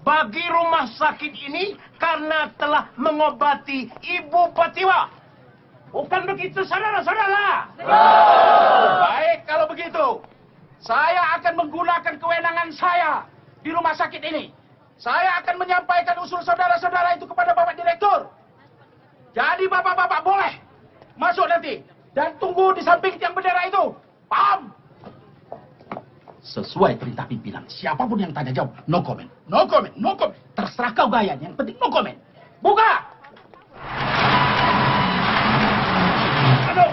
Speaker 13: bagi rumah sakit ini karena telah mengobati Ibu Patiwa. Bukan begitu, saudara-saudara?
Speaker 7: Baik, kalau begitu. Saya akan menggunakan kewenangan saya di rumah sakit ini. Saya akan menyampaikan usul saudara-saudara itu kepada Bapak Direktur. Jadi bapak-bapak boleh masuk nanti. Dan tunggu di samping tiang bendera itu. Paham? Sesuai perintah pimpinan. Siapapun yang tanya jawab, no comment. No comment, no comment. Terserah kau gayanya, yang penting no comment. Buka! Aduh!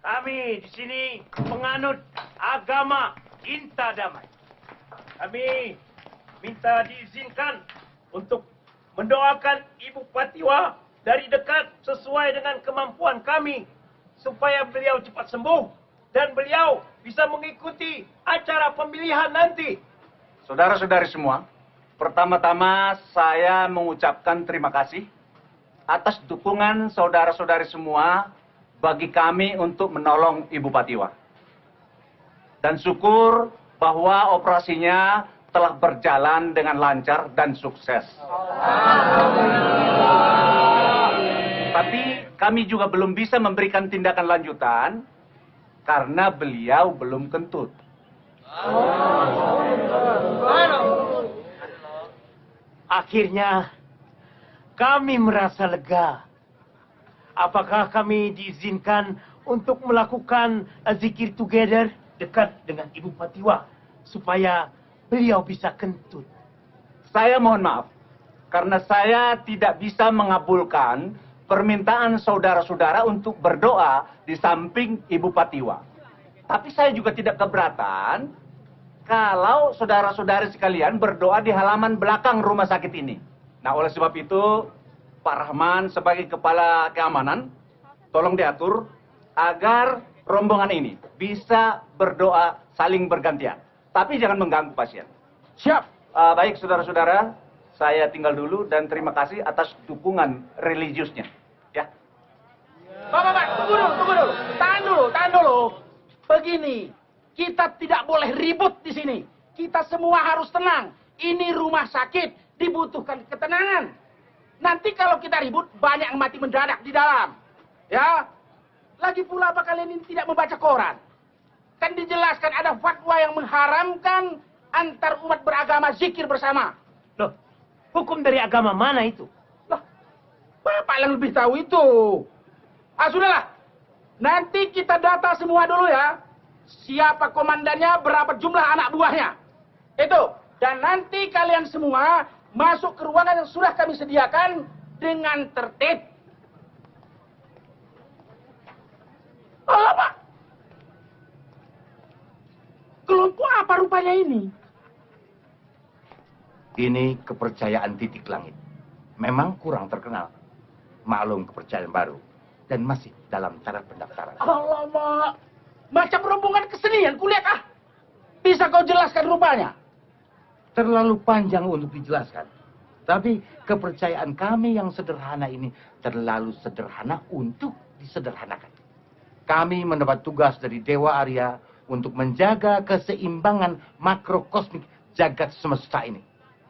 Speaker 13: Kami di sini penganut agama Inta Damai. Kami minta diizinkan untuk mendoakan Ibu Patiwa dari dekat sesuai dengan kemampuan kami supaya beliau cepat sembuh dan beliau bisa mengikuti acara pemilihan nanti.
Speaker 17: Saudara-saudari semua, pertama-tama saya mengucapkan terima kasih atas dukungan saudara-saudari semua bagi kami untuk menolong Ibu Patiwa. Dan syukur bahwa operasinya telah berjalan dengan lancar dan sukses. Tapi kami juga belum bisa memberikan tindakan lanjutan karena beliau belum kentut.
Speaker 13: Akhirnya kami merasa lega. Apakah kami diizinkan untuk melakukan zikir together dekat dengan Ibu Patiwa supaya beliau bisa kentut?
Speaker 17: Saya mohon maaf karena saya tidak bisa mengabulkan permintaan saudara-saudara untuk berdoa di samping Ibu Patiwa. Tapi saya juga tidak keberatan kalau saudara-saudari sekalian berdoa di halaman belakang rumah sakit ini. Nah, oleh sebab itu, Pak Rahman sebagai kepala keamanan, tolong diatur agar rombongan ini bisa berdoa saling bergantian. Tapi jangan mengganggu pasien.
Speaker 7: Siap.
Speaker 17: Baik, saudara-saudara, saya tinggal dulu dan terima kasih atas dukungan religiusnya. Ya.
Speaker 7: Bapak, tunggu dulu. Tahan dulu. Begini, kita tidak boleh ribut di sini. Kita semua harus tenang. Ini rumah sakit, dibutuhkan ketenangan. Nanti kalau kita ribut, banyak yang mati mendadak di dalam. Ya, lagi pula apa kalian ini tidak membaca koran? Kan dijelaskan ada fatwa yang mengharamkan antar umat beragama zikir bersama.
Speaker 13: Loh, hukum dari agama mana itu?
Speaker 7: Bapak yang lebih tahu itu. Sudahlah. Nanti kita data semua dulu ya. Siapa komandannya, berapa jumlah anak buahnya. Itu. Dan nanti kalian semua masuk ke ruangan yang sudah kami sediakan dengan tertib. Apa? Kelompok apa rupanya ini?
Speaker 21: Ini kepercayaan titik langit. Memang kurang terkenal. Maklum kepercayaan baru. Dan masih dalam taraf pendaftaran.
Speaker 7: Alamak. Macam rombongan kesenian kulihat Bisa kau jelaskan rupanya?
Speaker 21: Terlalu panjang untuk dijelaskan. Tapi kepercayaan kami yang sederhana ini terlalu sederhana untuk disederhanakan. Kami mendapat tugas dari Dewa Arya untuk menjaga keseimbangan makrokosmik jagat semesta ini.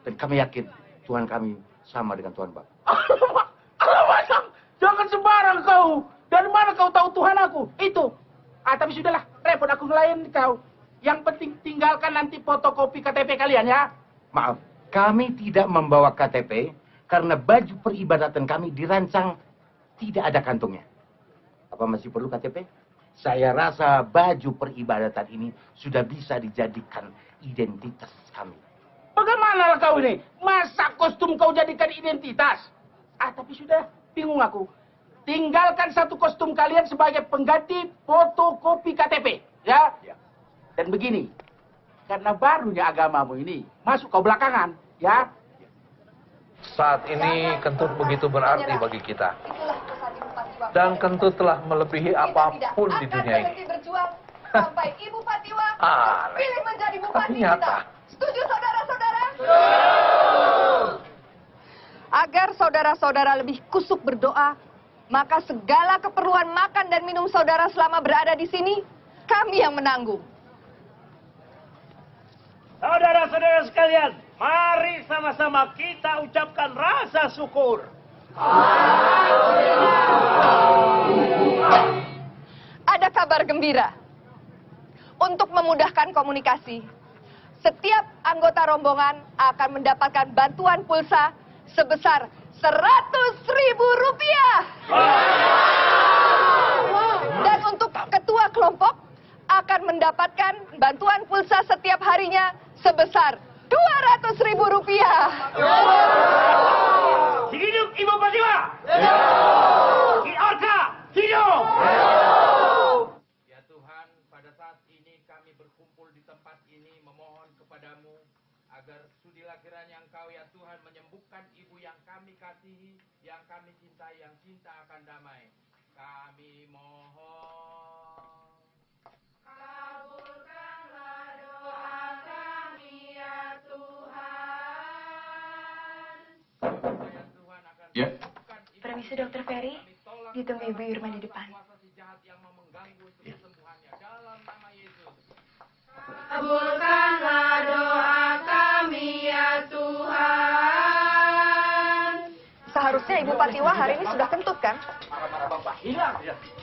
Speaker 21: Dan kami yakin Tuhan kami sama dengan Tuhan Bapak.
Speaker 7: Alamak, jangan sembarang kau. Dari mana kau tahu Tuhan aku? Itu. Tapi sudahlah, repot aku ngelayan kau. Yang penting tinggalkan nanti fotokopi KTP kalian ya.
Speaker 21: Maaf, kami tidak membawa KTP karena baju peribadatan kami dirancang tidak ada kantongnya. Apa masih perlu KTP? Saya rasa baju peribadatan ini sudah bisa dijadikan identitas kami.
Speaker 7: Bagaimana kau ini? Masa kostum kau jadikan identitas? Tapi sudah, bingung aku. Tinggalkan satu kostum kalian sebagai pengganti fotokopi KTP. Ya? Dan begini, karena barunya agamamu ini, masuk kau belakangan. Ya?
Speaker 4: Saat ini kentut begitu berarti bagi kita. Dan kentut telah melebihi apapun di dunia ini.
Speaker 6: Berjuang sampai Ibu Patiwa pilih menjadi bupati
Speaker 4: nyata.
Speaker 6: kita. Setuju saudara-saudara? Agar saudara-saudara lebih kusuk berdoa, maka segala keperluan makan dan minum saudara selama berada di sini, kami yang menanggung.
Speaker 13: Saudara-saudara sekalian, mari sama-sama kita ucapkan rasa syukur.
Speaker 6: Ada kabar gembira. Untuk memudahkan komunikasi, setiap anggota rombongan akan mendapatkan bantuan pulsa sebesar Rp100.000. Dan untuk ketua kelompok akan mendapatkan bantuan pulsa setiap harinya sebesar Rp200.000.
Speaker 13: Hidup Ibu Patiwa! Orka, hidup!
Speaker 21: Ya Tuhan, pada saat ini kami berkumpul di tempat ini memohon kepadamu agar sudilah kiranya Engkau ya Tuhan menyembuhkan ibu yang kami kasihi, yang kami cintai, yang cinta akan damai. Kami mohon. Kabulkanlah doa kami ya Tuhan.
Speaker 14: Ya.
Speaker 18: Permisi Dokter Ferry, ditunggu Ibu Irma di depan.
Speaker 11: Kabulkanlah doa kami ya Tuhan.
Speaker 6: Seharusnya Ibu Patiwa hari ini sudah kentut kan?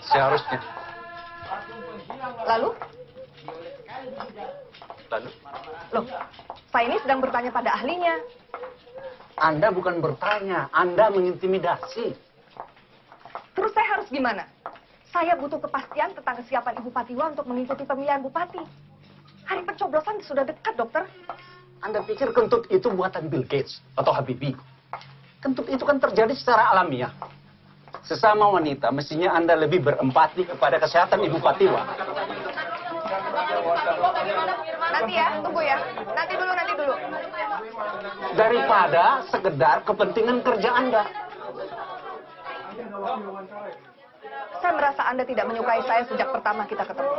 Speaker 4: Seharusnya.
Speaker 6: Lalu? Loh, saya ini sedang bertanya pada ahlinya.
Speaker 17: Anda bukan bertanya, Anda mengintimidasi.
Speaker 6: Terus saya harus gimana? Saya butuh kepastian tentang kesiapan Ibu Patiwa untuk mengikuti pemilihan bupati. Hari pencoblosan sudah dekat, dokter.
Speaker 17: Anda pikir kentut itu buatan Bill Gates atau Habibie? Kentut itu kan terjadi secara alamiah. Sesama wanita, mestinya Anda lebih berempati kepada kesehatan Ibu Patiwa.
Speaker 6: Nanti ya, tunggu ya. Nanti dulu.
Speaker 17: Daripada sekedar kepentingan kerja Anda.
Speaker 6: Saya merasa Anda tidak menyukai saya sejak pertama kita ketemu.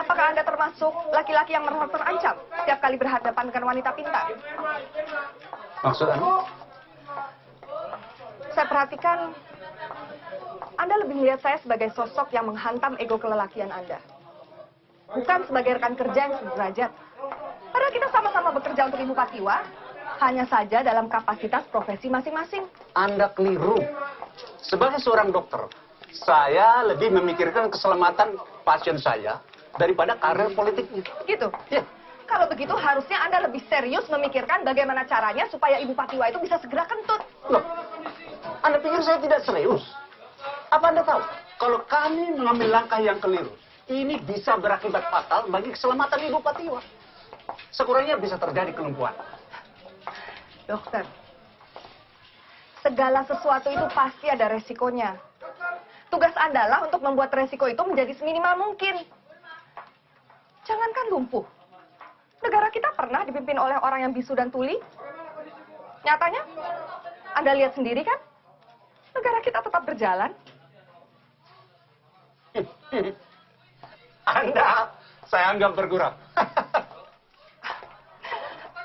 Speaker 6: Apakah Anda termasuk laki-laki yang merasa terancam setiap kali berhadapan dengan wanita pintar?
Speaker 17: Maksud Anda?
Speaker 6: Saya perhatikan Anda lebih melihat saya sebagai sosok yang menghantam ego kelelakian Anda. Bukan sebagai rekan kerja yang sederajat. Padahal kita sama-sama bekerja untuk Ibu Patiwa, hanya saja dalam kapasitas profesi masing-masing.
Speaker 17: Anda keliru. Sebagai seorang dokter, saya lebih memikirkan keselamatan pasien saya daripada karir politiknya.
Speaker 6: Gitu? Ya. Kalau begitu harusnya Anda lebih serius memikirkan bagaimana caranya supaya Ibu Patiwa itu bisa segera kentut.
Speaker 17: Loh, Anda pikir saya tidak serius? Apa Anda tahu, kalau kami mengambil langkah yang keliru, ini bisa berakibat fatal bagi keselamatan Ibu Patiwa. Sekurangnya bisa terjadi kelumpuhan.
Speaker 6: Dokter, segala sesuatu itu pasti ada resikonya. Tugas Anda lah untuk membuat resiko itu menjadi seminimal mungkin. Jangankan lumpuh. Negara kita pernah dipimpin oleh orang yang bisu dan tuli. Nyatanya, Anda lihat sendiri kan? Negara kita tetap berjalan.
Speaker 17: Anda, saya anggap bergurau.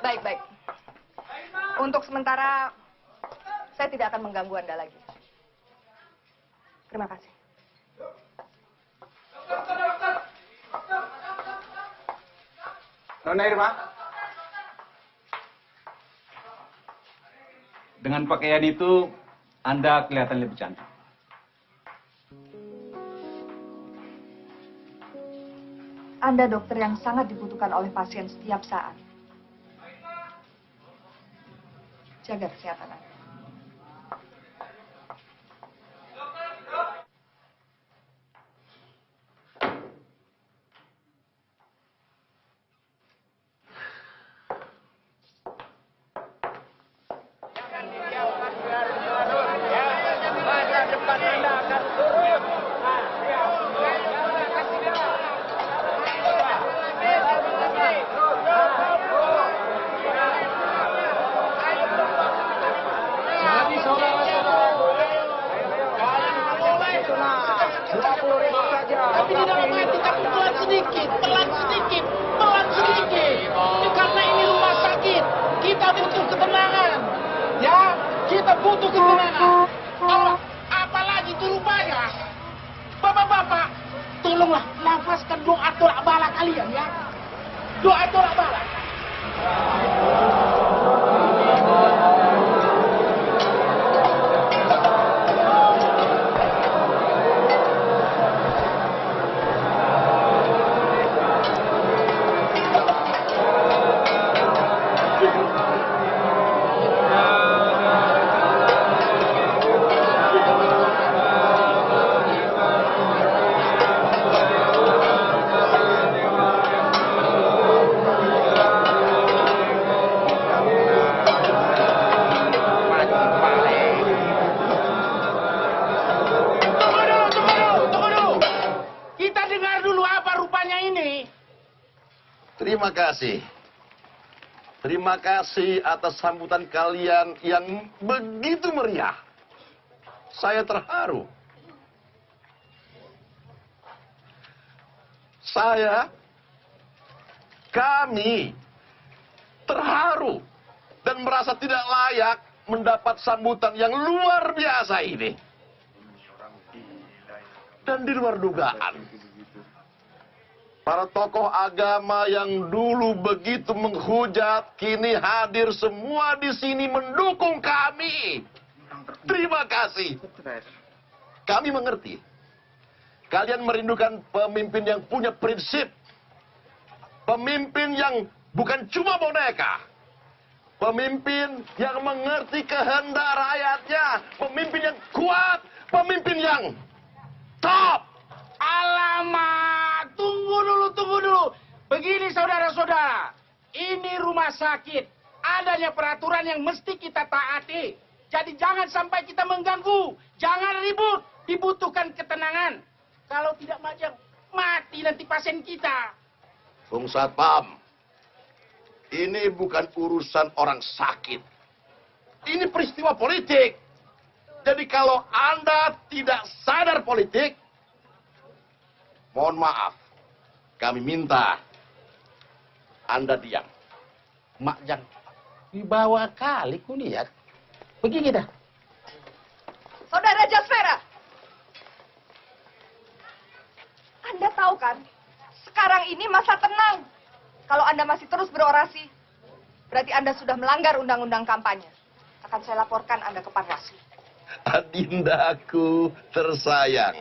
Speaker 6: Baik. Untuk sementara, saya tidak akan mengganggu Anda lagi. Terima kasih.
Speaker 17: Nona Irma, dengan pakaian itu Anda kelihatan lebih cantik.
Speaker 6: Anda dokter yang sangat dibutuhkan oleh pasien setiap saat. Jaga kesehatan Anda.
Speaker 7: Tapi di dalam hati tapi pelan sedikit. Karena ini rumah sakit, kita butuh ketenangan. Ya, kita butuh ketenangan. Kalau apalagi itu rupanya, bapak-bapak, tolonglah nafaskan doa tolak bala kalian ya. Doa tolak bala.
Speaker 2: Terima kasih atas sambutan kalian yang begitu meriah. Saya terharu. Kami terharu dan merasa tidak layak mendapat sambutan yang luar biasa ini. Dan di luar dugaan. Para tokoh agama yang dulu begitu menghujat, kini hadir semua di sini mendukung kami. Terima kasih. Kami mengerti. Kalian merindukan pemimpin yang punya prinsip. Pemimpin yang bukan cuma boneka. Pemimpin yang mengerti kehendak rakyatnya. Pemimpin yang kuat. Pemimpin yang top.
Speaker 7: Alamak, tunggu dulu. Begini saudara-saudara, ini rumah sakit. Adanya peraturan yang mesti kita taati. Jadi jangan sampai kita mengganggu. Jangan ribut, dibutuhkan ketenangan. Kalau tidak mati nanti pasien kita.
Speaker 2: Bung Satpam, ini bukan urusan orang sakit. Ini peristiwa politik. Jadi kalau Anda tidak sadar politik, mohon maaf, kami minta Anda diam.
Speaker 7: Mak Jang, dibawa kali ku lihat. Begini dah.
Speaker 6: Saudara Jasmera, tahu kan, sekarang ini masa tenang. Kalau Anda masih terus berorasi, berarti Anda sudah melanggar undang-undang kampanye. Akan saya laporkan Anda ke Panwaslu.
Speaker 2: Adindaku tersayang.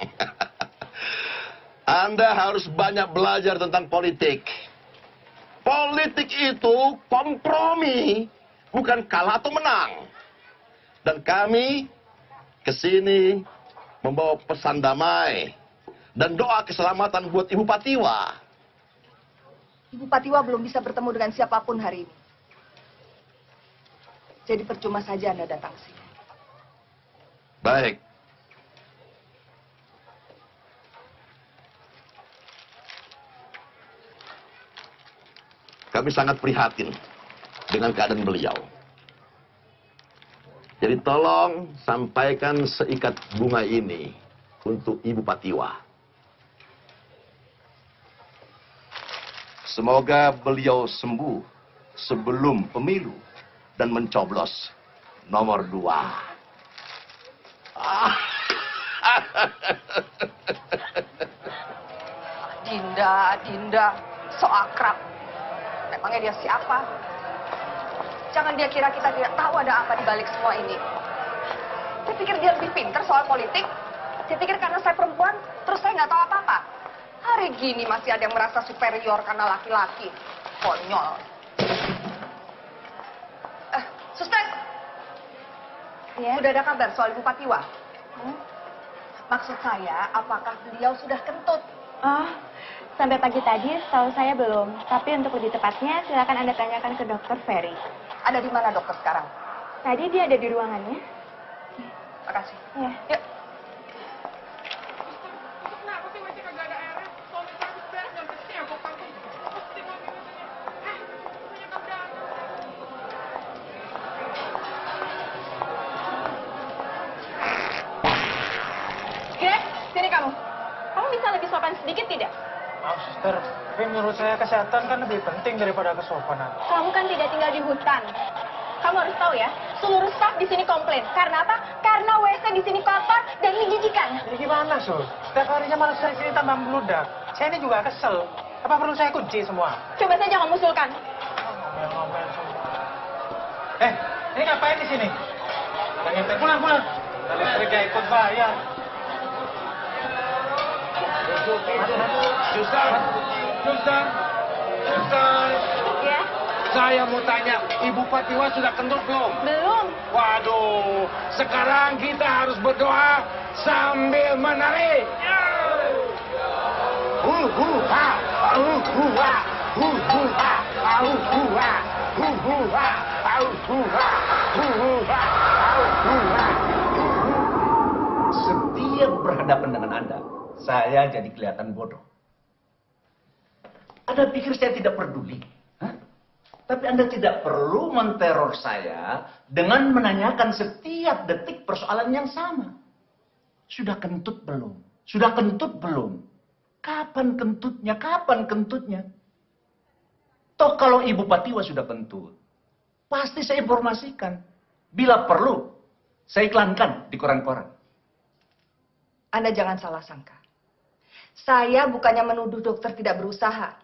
Speaker 2: Anda harus banyak belajar tentang politik. Politik itu kompromi, bukan kalah atau menang. Dan kami kesini membawa pesan damai dan doa keselamatan buat Ibu Patiwa.
Speaker 6: Ibu Patiwa belum bisa bertemu dengan siapapun hari ini. Jadi percuma saja Anda datang sini.
Speaker 2: Baik. Kami sangat prihatin dengan keadaan beliau. Jadi tolong sampaikan seikat bunga ini untuk Ibu Patiwa. Semoga beliau sembuh sebelum pemilu dan mencoblos nomor 2.
Speaker 6: Dinda, so akrab. Memangnya dia siapa? Jangan dia kira kita tidak tahu ada apa di balik semua ini. Saya pikir dia lebih pintar soal politik. Saya pikir karena saya perempuan, terus saya nggak tahu apa-apa. Hari gini masih ada yang merasa superior karena laki-laki. Konyol. Suster.
Speaker 18: Ya?
Speaker 6: Udah ada kabar soal Ibu Patiwa? Maksud saya, apakah beliau sudah kentut?
Speaker 18: Oh, sampai pagi tadi setahu saya belum. Tapi untuk lebih tepatnya, silakan Anda tanyakan ke Dokter Ferry.
Speaker 6: Ada di mana dokter sekarang?
Speaker 18: Tadi dia ada di ruangannya.
Speaker 6: Makasih.
Speaker 18: Ya.
Speaker 6: Yuk. Sini kamu. Kamu bisa lebih sopan sedikit tidak?
Speaker 22: Maaf, suster. Tapi menurut saya kesehatan kan lebih penting daripada kesopanan.
Speaker 18: Kamu kan tidak tinggal di hutan. Kamu harus tahu ya, seluruh staf di sini komplain. Karena apa? Karena WC di sini kotor dan menjijikan.
Speaker 22: Jadi gimana, Sus? Setiap harinya malah saya sini tambah meludak. Saya ini juga kesel. Apa perlu saya kunci semua?
Speaker 18: Coba saja kamu usulkan.
Speaker 22: Ngomel-ngomel semua. Ini ngapain di sini? Pulang. Listriknya ikut bayar.
Speaker 16: Suster.
Speaker 18: Ya?
Speaker 16: Saya mau tanya, Ibu Patiwa sudah kentut belum?
Speaker 18: Belum.
Speaker 16: Waduh, sekarang kita harus berdoa sambil menari.
Speaker 17: Setiap berhadapan dengan Anda, saya jadi kelihatan bodoh. Anda pikir saya tidak peduli? Hah? Tapi Anda tidak perlu menteror saya dengan menanyakan setiap detik persoalan yang sama. Sudah kentut belum? Sudah kentut belum? Kapan kentutnya? Kapan kentutnya? Toh kalau Ibu Patiwa sudah kentut, pasti saya informasikan. Bila perlu, saya iklankan di koran-koran.
Speaker 6: Anda jangan salah sangka. Saya bukannya menuduh dokter tidak berusaha.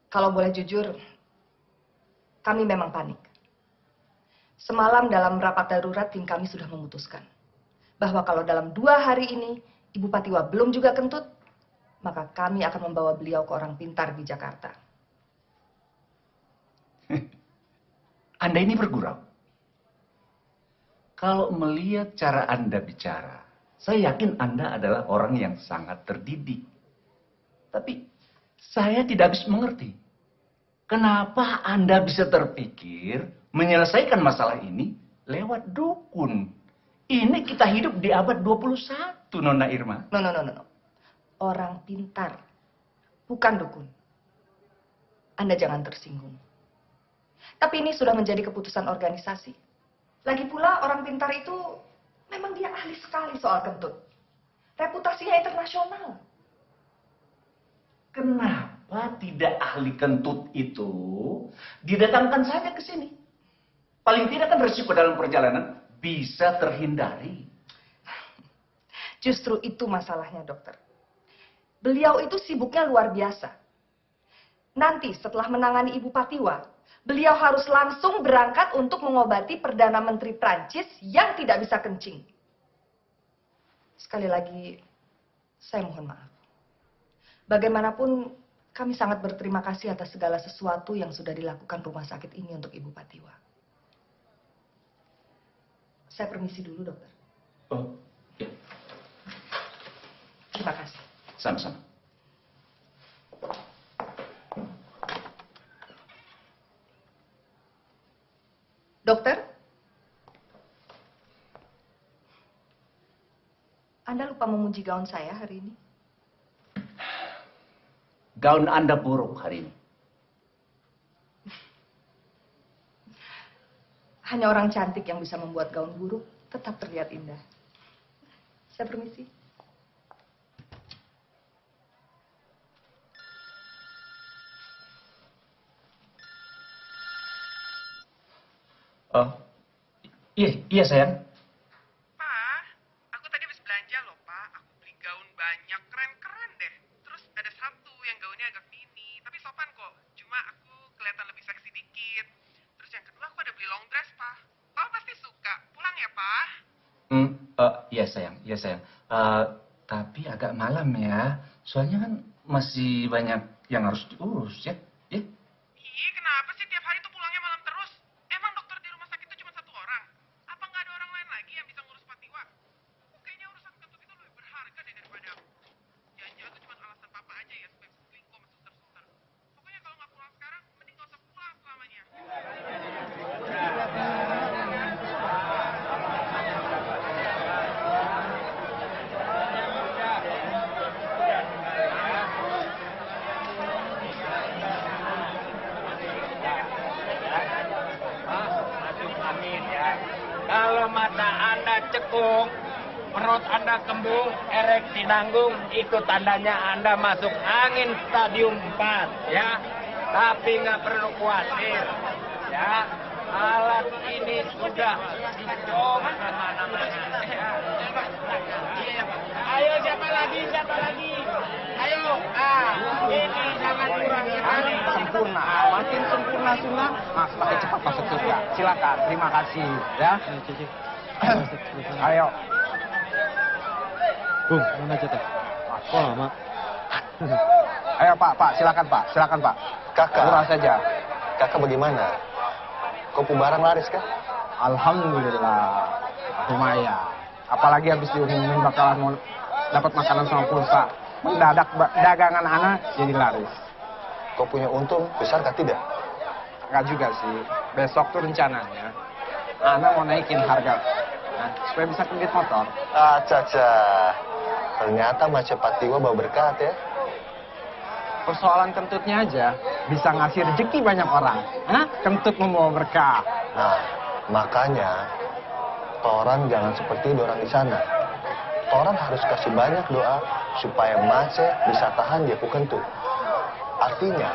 Speaker 6: Kalau boleh jujur, kami memang panik. Semalam dalam rapat darurat tim kami sudah memutuskan bahwa kalau dalam 2 hari ini Ibu Patiwa belum juga kentut, maka kami akan membawa beliau ke orang pintar di Jakarta.
Speaker 17: Anda ini bergurau. Kalau melihat cara Anda bicara, saya yakin Anda adalah orang yang sangat terdidik. Tapi saya tidak bisa mengerti. Kenapa Anda bisa terpikir menyelesaikan masalah ini lewat dukun? Ini kita hidup di abad 21, Nona Irma.
Speaker 6: No. Orang pintar, bukan dukun. Anda jangan tersinggung. Tapi ini sudah menjadi keputusan organisasi. Lagi pula orang pintar itu memang dia ahli sekali soal kentut. Reputasinya internasional.
Speaker 17: Kenapa tidak ahli kentut itu didatangkan saja ke sini? Paling tidak kan resiko dalam perjalanan bisa terhindari.
Speaker 6: Justru itu masalahnya, dokter. Beliau itu sibuknya luar biasa. Nanti setelah menangani Ibu Patiwa, beliau harus langsung berangkat untuk mengobati Perdana Menteri Prancis yang tidak bisa kencing. Sekali lagi, saya mohon maaf. Bagaimanapun, kami sangat berterima kasih atas segala sesuatu yang sudah dilakukan rumah sakit ini untuk Ibu Patiwa. Saya permisi dulu, dokter.
Speaker 17: Oh, ya.
Speaker 6: Terima kasih.
Speaker 17: Sama-sama.
Speaker 6: Dokter? Anda lupa memuji gaun saya hari ini?
Speaker 17: Gaun Anda buruk hari ini.
Speaker 6: Hanya orang cantik yang bisa membuat gaun buruk tetap terlihat indah. Saya permisi.
Speaker 17: Oh, iya sayang.
Speaker 15: Pak, aku tadi habis belanja loh Pak. Aku beli gaun banyak, keren-keren deh. Terus ada satu yang gaunnya agak mini, tapi sopan kok. Cuma aku kelihatan lebih seksi dikit. Terus yang kedua aku ada beli long dress Pak. Papa pasti suka. Pulang ya Pak.
Speaker 17: Iya sayang, iya sayang. Tapi agak malam ya. Soalnya kan masih banyak yang harus diurus ya.
Speaker 15: Ih, kenapa sih tiap hari tuh pulangnya malam terus? Emang dokter di rumah sakit itu cuma satu orang? Apa nggak ada orang lain lagi yang bisa ngurus Patiwa? Kayaknya urusan kentut itu lebih berharga deh daripada aku. Jangan-jangan itu cuma alasan papa aja ya supaya bisa selingkuh sama suster-suster. Pokoknya kalau nggak pulang sekarang, mending nggak usah pulang selamanya.
Speaker 13: Kalau mata Anda cekung, perut Anda kembung, ereksi nanggung, itu tandanya Anda masuk angin stadium 4, ya. Tapi nggak perlu khawatir, ya. Alat ini sudah dicoba kemana-mana. Ya. Ayo siapa lagi? Ayo, ini jangan kurangi hari.
Speaker 7: Sempurna, makin sempurna sunnah, makin cepat masuk surga. Silakan, terima kasih ya. Ayo.
Speaker 5: Bung, mana aja teh? Oh, lama.
Speaker 7: Ayo Pak, silakan Pak.
Speaker 8: Kakak.
Speaker 7: Murah saja.
Speaker 8: Kakak bagaimana? Kopi barang laris kah?
Speaker 7: Alhamdulillah, lumayan. Apalagi habis diumumin bakalan mau dapat makanan sama pulsa. Mendadak dagangan anak jadi laris.
Speaker 8: Kau punya untung besar kah tidak?
Speaker 7: Enggak juga sih. Besok tuh rencananya anak mau naikin harga. Nah, supaya bisa kredit motor.
Speaker 8: Caca. Ternyata Mace Patiwa bawa berkat ya.
Speaker 7: Persoalan kentutnya aja bisa ngasih rezeki banyak orang. Hah? Kentut membawa berkah.
Speaker 8: Nah, makanya orang jangan seperti orang di sana. Orang harus kasih banyak doa supaya Mace bisa tahan dia kentut. Artinya,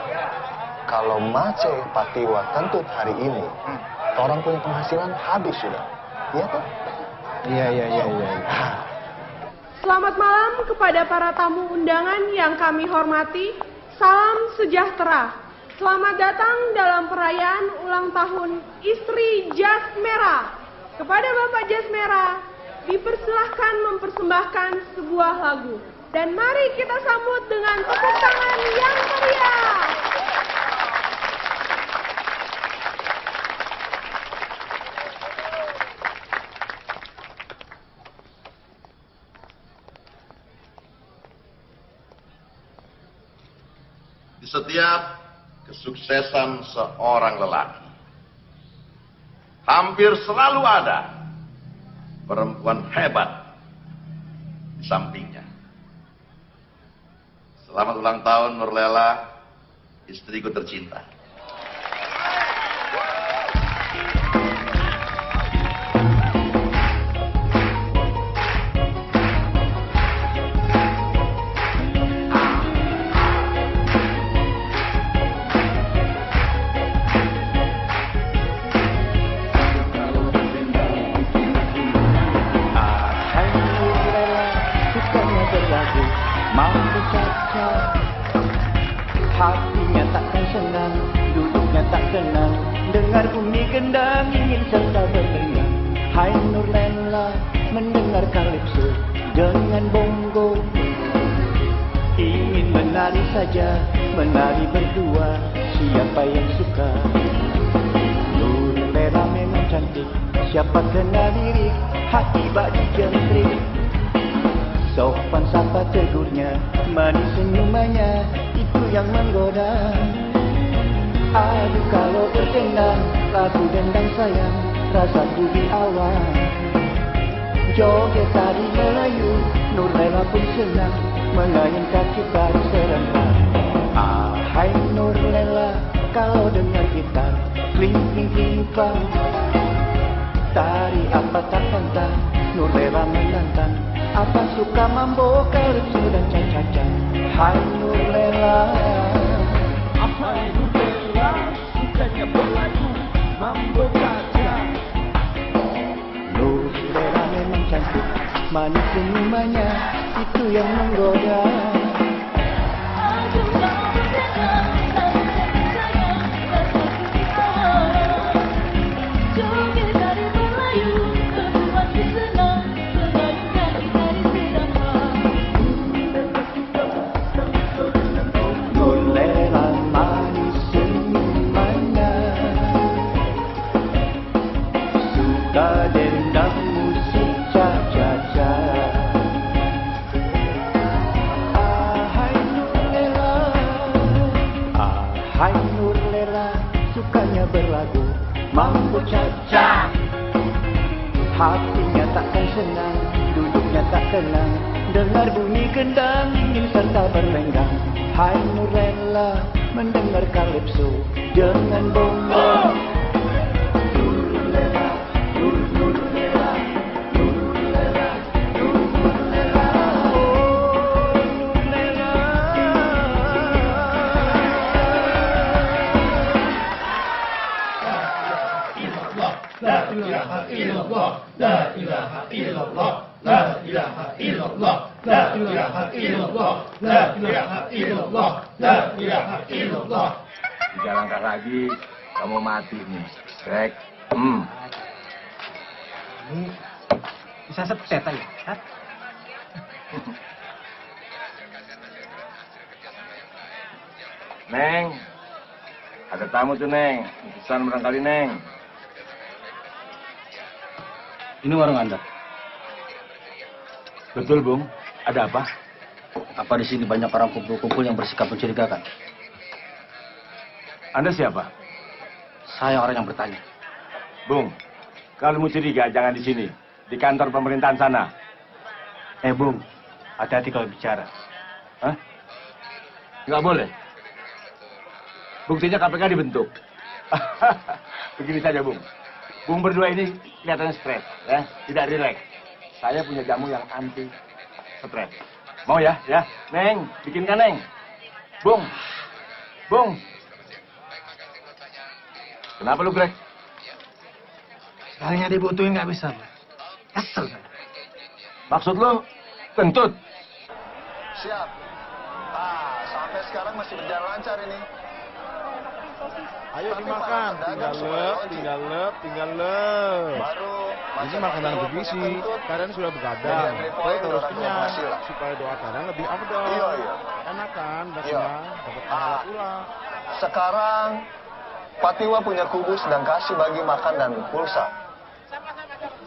Speaker 8: kalau Mace Patiwa kentut hari ini, orang punya penghasilan habis sudah. Iya kan?
Speaker 7: Iya.
Speaker 1: Selamat malam kepada para tamu undangan yang kami hormati. Salam sejahtera. Selamat datang dalam perayaan ulang tahun Istri Jas Merah. Kepada Bapak Jas Merah, dipersilahkan mempersembahkan sebuah lagu. Dan mari kita sambut dengan tepuk tangan yang meriah.
Speaker 2: Di setiap kesuksesan seorang lelaki, hampir selalu ada perempuan hebat di sampingnya. Selamat ulang tahun Nurlela, istriku tercinta.
Speaker 21: mampu caca. Hatinya takkan senang, duduknya tak tenang, dengar bunyi gendang ingin serta berdengang. Hai Nurlela, mendengar kalipso dengan bongo, ingin menari saja, menari berdua, siapa yang suka? Nurlela memang cantik, siapa kena lirik, hati bak dijentrik. Sopan sapa tegurnya, manis senyumannya, itu yang menggoda. Aduh kalau berdendang, lagu dendang sayang, rasaku di awal. Joget tari Melayu, Nurlela pun senang, mengayun kaki baru serempak. Hai Nurlela, kalau dengar gitar, kling kling kling bang. Tari apa tak pantang, Nurlela menantang. Apa suka mambo, kalipso dan cha-cha-cha. Hai Nurlela, hai Nurlela, sukanya berlagu mambo cha-cha. Nurlela memang cantik, manis senyumannya, itu yang menggoda. Mambo caca, hatinya takkan senang, duduknya tak tenang, dengar bunyi gendang ingin serta berlenggang. Hai Nurlela, mendengar kalipso dengan bongo. Nurlela, Nurlela, Nurlela, Nurlela, oh Nurlela.
Speaker 19: La ilaha illallah, la ilaha illallah, la ilaha illallah, la ilaha illallah, la ilaha illallah, la ilaha illallah.
Speaker 16: 3 langkah lagi kamu mati nih, Greg.
Speaker 22: Ini bisa setet aja, kan?
Speaker 16: Neng, ada tamu tuh Neng, pesan barangkali Neng.
Speaker 21: Ini warung Anda.
Speaker 16: Betul, Bung. Ada apa?
Speaker 21: Apa di sini banyak orang kumpul-kumpul yang bersikap mencurigakan?
Speaker 16: Anda siapa?
Speaker 21: Saya orang yang bertanya.
Speaker 16: Bung, kalau mau curiga jangan di sini, di kantor pemerintahan sana.
Speaker 21: Bung, hati-hati kalau bicara.
Speaker 16: Hah? Nggak boleh. Buktinya KPK dibentuk. Begini saja, Bung. Bung berdua ini kelihatannya stres, ya, tidak rileks. Saya punya jamu yang anti stres. Mau ya, ya, Neng, bikinkan Neng. Bung, Bung. Kenapa lu, Greg?
Speaker 22: Sekalinya dibutuhin nggak bisa. Kesel.
Speaker 16: Maksud lu kentut?
Speaker 8: Siap. Sampai sekarang masih berjalan lancar ini.
Speaker 20: Ayo dimakan, tinggal lep.
Speaker 8: Baru
Speaker 20: ini makanan bergizi, kalian sudah begadang, perut terus kenyang, supaya doa kalian lebih afdol.
Speaker 8: Iya.
Speaker 20: Enak kan, dapat pahala pula.
Speaker 8: Sekarang Patiwa punya kubu sedang kasih bagi makan dan pulsa.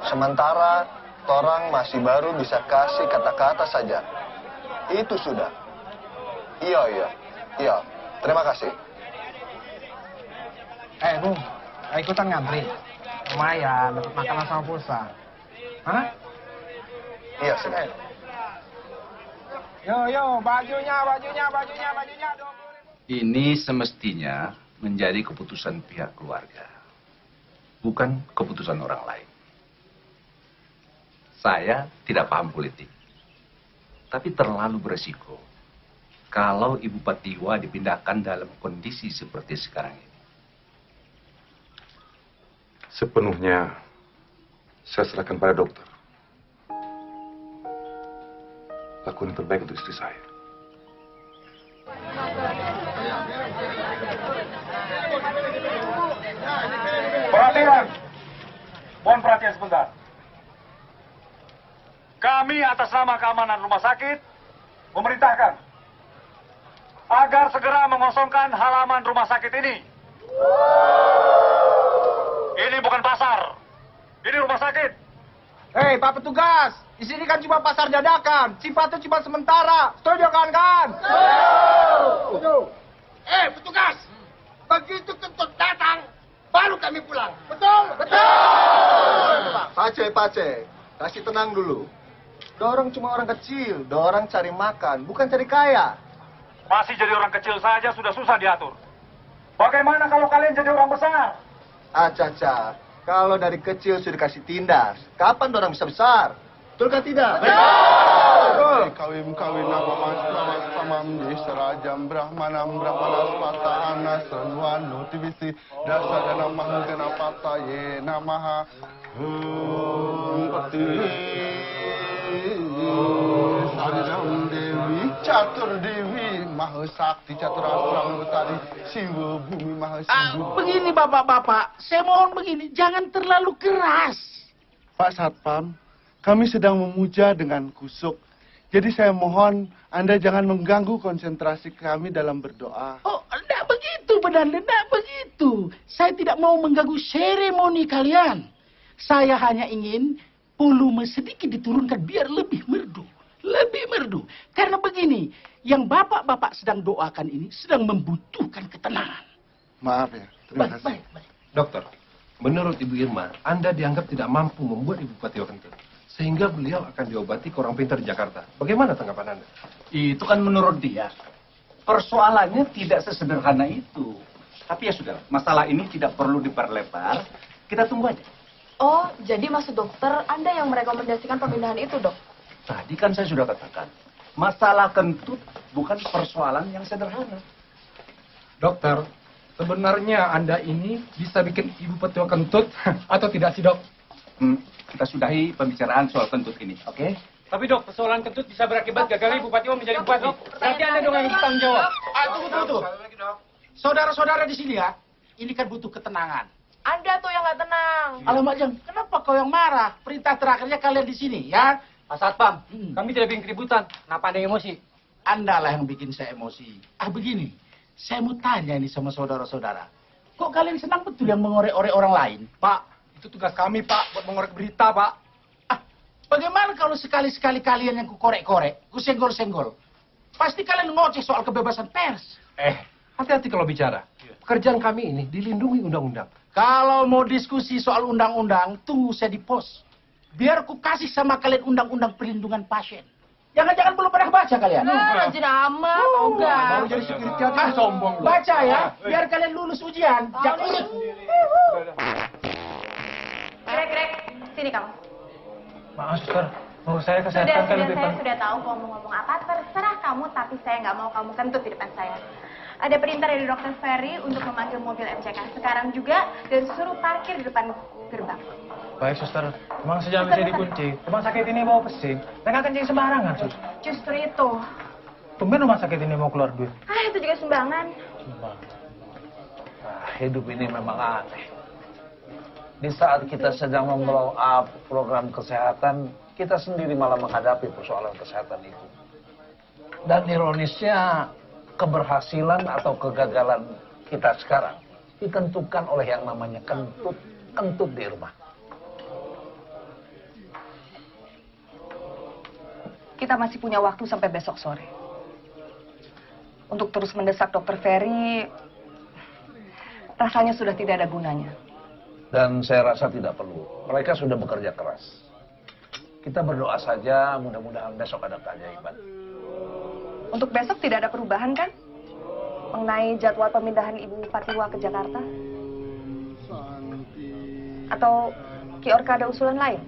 Speaker 8: Sementara Torang masih baru bisa kasih kata-kata saja. Itu sudah. Iya. Terima kasih.
Speaker 22: Bung, ikutan ngantri. Lumayan, dapat makanan sama pulsa. Hah?
Speaker 8: Iya, sudah.
Speaker 22: Yo, bajunya.
Speaker 17: Ini semestinya menjadi keputusan pihak keluarga, bukan keputusan orang lain. Saya tidak paham politik, tapi terlalu beresiko kalau Ibu Patiwa dipindahkan dalam kondisi seperti sekarang ini.
Speaker 9: Sepenuhnya saya serahkan pada dokter. Lakukan yang terbaik untuk istri saya.
Speaker 16: Perhatian. Mohon perhatian sebentar. Kami atas nama keamanan rumah sakit memerintahkan agar segera mengosongkan halaman rumah sakit ini. Ini bukan pasar. Ini rumah sakit.
Speaker 7: Hei, Pak Petugas, di sini kan cuma pasar dadakan, sifatnya cuma sementara. Setuju kan? Setuju.
Speaker 19: Petugas, begitu kentut datang, baru kami pulang. Betul?
Speaker 8: Pace, kasih tenang dulu. Dorong cuma orang kecil, dorong cari makan, bukan cari kaya.
Speaker 16: Masih jadi orang kecil saja sudah susah diatur. Bagaimana kalau kalian jadi orang besar?
Speaker 8: Acaca, kalau dari kecil sudah dikasih tindas, kapan dorong bisa besar? Betul kan tidak?
Speaker 2: Betul. Kawin nama mas pamam di serajam brahmanam spata anas sanwanu tivisi dasa dana mahal kena pataye namaha pati saridam dewi catur dewi mahasakti caturasrang betari siwa bumi mahasibu.
Speaker 7: Begini bapak-bapak, saya mohon begini, jangan terlalu keras.
Speaker 2: Pak Satpam, kami sedang memuja dengan kusuk. Jadi saya mohon Anda jangan mengganggu konsentrasi kami dalam berdoa.
Speaker 7: Oh, enggak begitu, Bedanda, enggak begitu. Saya tidak mau mengganggu seremoni kalian. Saya hanya ingin volume sedikit diturunkan biar lebih merdu. Lebih merdu. Karena begini, yang bapak-bapak sedang doakan ini sedang membutuhkan ketenangan.
Speaker 2: Maaf ya, terima kasih.
Speaker 7: Baik.
Speaker 9: Dokter, menurut Ibu Irma, Anda dianggap tidak mampu membuat Ibu Patiwa kentut. Sehingga beliau akan diobati ke orang pintar di Jakarta. Bagaimana tanggapan Anda?
Speaker 17: Itu kan menurut dia. Persoalannya tidak sesederhana itu. Tapi ya sudah, masalah ini tidak perlu diperlebar. Kita tunggu aja.
Speaker 10: Oh, jadi maksud dokter Anda yang merekomendasikan pemindahan itu, Dok?
Speaker 17: Tadi kan saya sudah katakan, masalah kentut bukan persoalan yang sederhana.
Speaker 9: Dokter, sebenarnya Anda ini bisa bikin Ibu Patiwa kentut atau tidak sih, Dok?
Speaker 17: Kita sudahi pembicaraan soal kentut ini, oke?
Speaker 13: Tapi dok, persoalan kentut bisa berakibat gagalnya Ibu Patiwa menjadi bupati. Berarti Anda dong yang bertanggung jawab.
Speaker 7: Tunggu. Saudara-saudara di sini ya, ini kan butuh ketenangan.
Speaker 10: Anda tuh yang nggak tenang.
Speaker 7: Alamak, Jang, kenapa kau yang marah? Perintah terakhirnya kalian di sini, ya?
Speaker 13: Pak Satpam, kami tidak bikin keributan. Kenapa ada emosi?
Speaker 7: Anda lah yang bikin saya emosi. Begini, saya mau tanya ini sama saudara-saudara. Kok kalian senang betul yang mengorek-orek orang lain?
Speaker 13: Pak, itu tugas kami, Pak, buat mengorek berita, Pak.
Speaker 7: Bagaimana kalau sekali-sekali kalian yang kukorek-korek, kusenggol-senggol? Pasti kalian ngoceh soal kebebasan pers.
Speaker 9: Hati-hati kalau bicara. Pekerjaan kami ini dilindungi undang-undang.
Speaker 7: Kalau mau diskusi soal undang-undang, tunggu saya di pos. Biar ku kasih sama kalian undang-undang perlindungan pasien. Jangan-jangan belum pernah baca kalian?
Speaker 10: Rajin amat, mau nggak?
Speaker 7: Baru jadi security aja sombong. Baca ya, biar kalian lulus ujian. Jangan urut.
Speaker 18: Greg, sini kamu.
Speaker 13: Maaf, Suster. Menurut saya kesehatan kan lebih
Speaker 18: Saya
Speaker 13: penting.
Speaker 18: sudah tahu kamu mau ngomong apa. Terserah kamu, tapi saya nggak mau kamu kentut di depan saya. Ada perintah dari Dr. Ferry untuk memanggil mobil MCK sekarang juga dan suruh parkir di depan gerbang.
Speaker 13: Baik, Suster. Emang sejam bisa dikunci. Rumah sakit ini mau pesing. Mereka kencing sembarangan, Sus.
Speaker 18: Justru itu.
Speaker 13: Tumben rumah sakit ini mau keluar duit.
Speaker 18: Itu juga sumbangan.
Speaker 4: Hidup ini memang aneh. Di saat kita sedang memblow up program kesehatan, kita sendiri malah menghadapi persoalan kesehatan itu. Dan ironisnya, keberhasilan atau kegagalan kita sekarang ditentukan oleh yang namanya kentut di rumah.
Speaker 6: Kita masih punya waktu sampai besok sore. Untuk terus mendesak Dr. Ferry, rasanya sudah tidak ada gunanya.
Speaker 4: Dan saya rasa tidak perlu. Mereka sudah bekerja keras. Kita berdoa saja, mudah-mudahan besok ada keajaiban.
Speaker 6: Untuk besok tidak ada perubahan kan? Mengenai jadwal pemindahan Ibu Patiwa ke Jakarta? Atau Ki Orka ada usulan lain?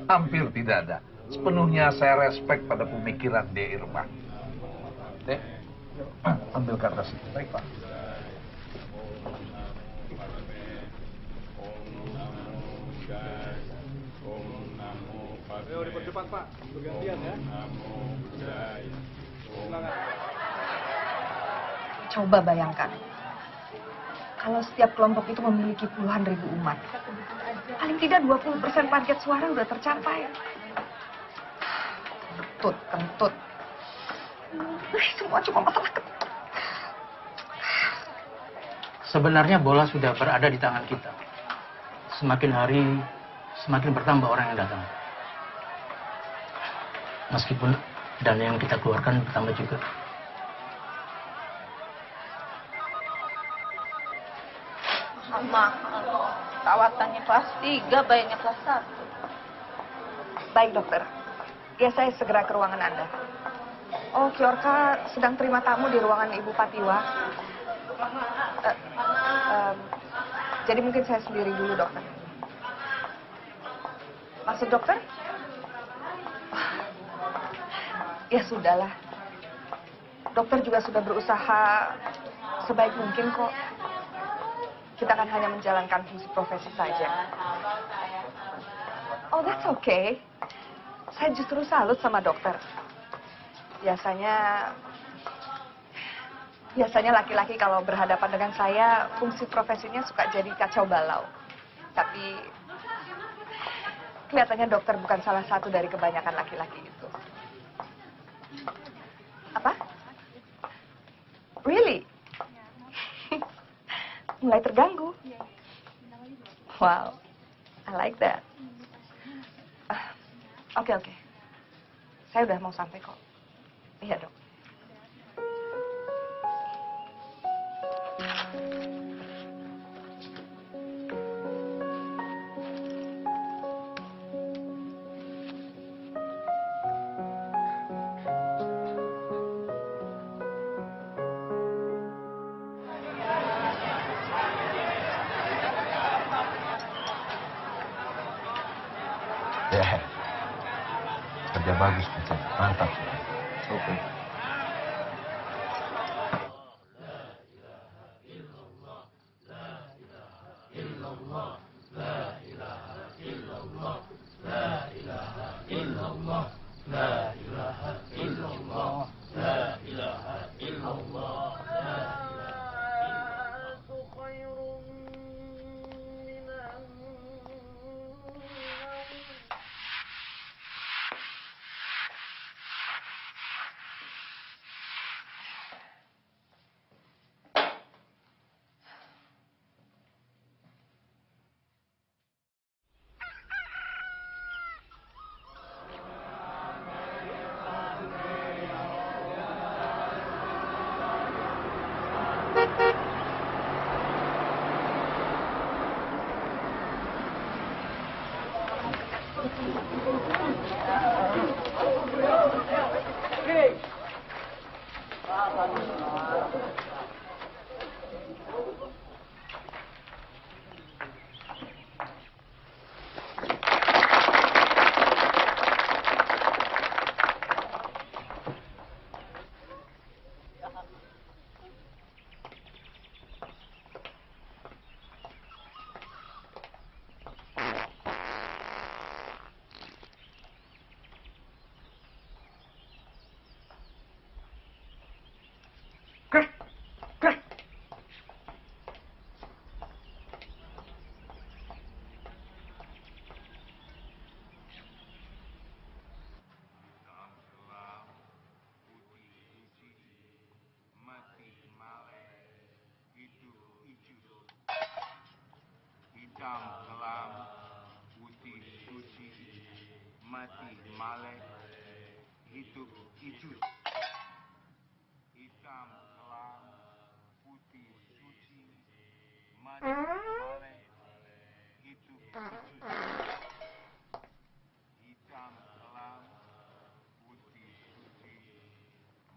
Speaker 4: Hampir tidak ada. Sepenuhnya saya respect pada pemikiran Dek Irma. Dek, ambil kertas itu. Baik, Pak.
Speaker 20: Ayo dipercepat Pak, bergantian ya. Silakan.
Speaker 6: Coba bayangkan, kalau setiap kelompok itu memiliki puluhan ribu umat, paling tidak 20% target suara udah tercapai. Kentut. Semua cuma masalah kentut.
Speaker 3: Sebenarnya bola sudah berada di tangan kita. Semakin hari, semakin bertambah orang yang datang. Meskipun dana yang kita keluarkan bertambah juga.
Speaker 18: Mahal. Perawatannya kelas 3, bayarnya kelas 1.
Speaker 6: Baik, dokter. Ya, saya segera ke ruangan Anda. Oh, Kiorka sedang terima tamu di ruangan Ibu Patiwa. Jadi mungkin saya sendiri dulu, dokter. Maksud dokter? Ya sudahlah. Dokter juga sudah berusaha sebaik mungkin kok. Kita kan hanya menjalankan fungsi profesi saja. Oh, that's okay. Saya justru salut sama dokter. Biasanya laki-laki kalau berhadapan dengan saya, fungsi profesinya suka jadi kacau balau. Tapi kelihatannya dokter bukan salah satu dari kebanyakan laki-laki itu. Apa? Really? Mulai terganggu. Wow, I like that. Oke. Saya udah mau sampai kok. Iya, Dok.
Speaker 12: Ya, kerja bagus, mantap. Oke.
Speaker 23: Hitam kelam, putih suci, mati malek, hidup hijau. Hitam kelam, putih suci, mati malek, hidup hijau. Hitam kelam, putih suci,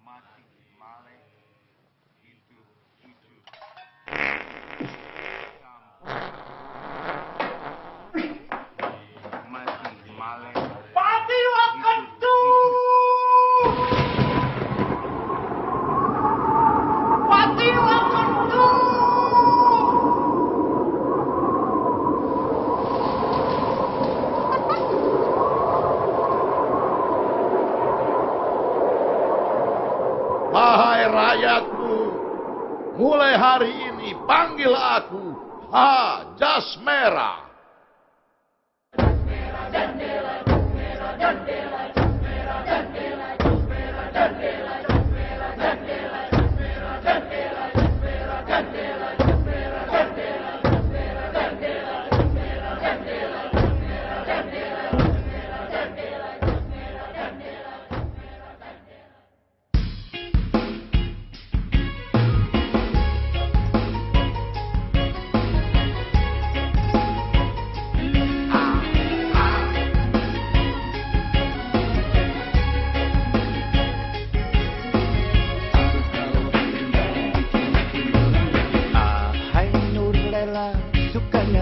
Speaker 23: mati malek, hidup hijau.
Speaker 19: Patiwa Kentu! Patiwa Kentu!
Speaker 2: Wahai rakyatku, mulai hari ini panggil aku Jas Merah.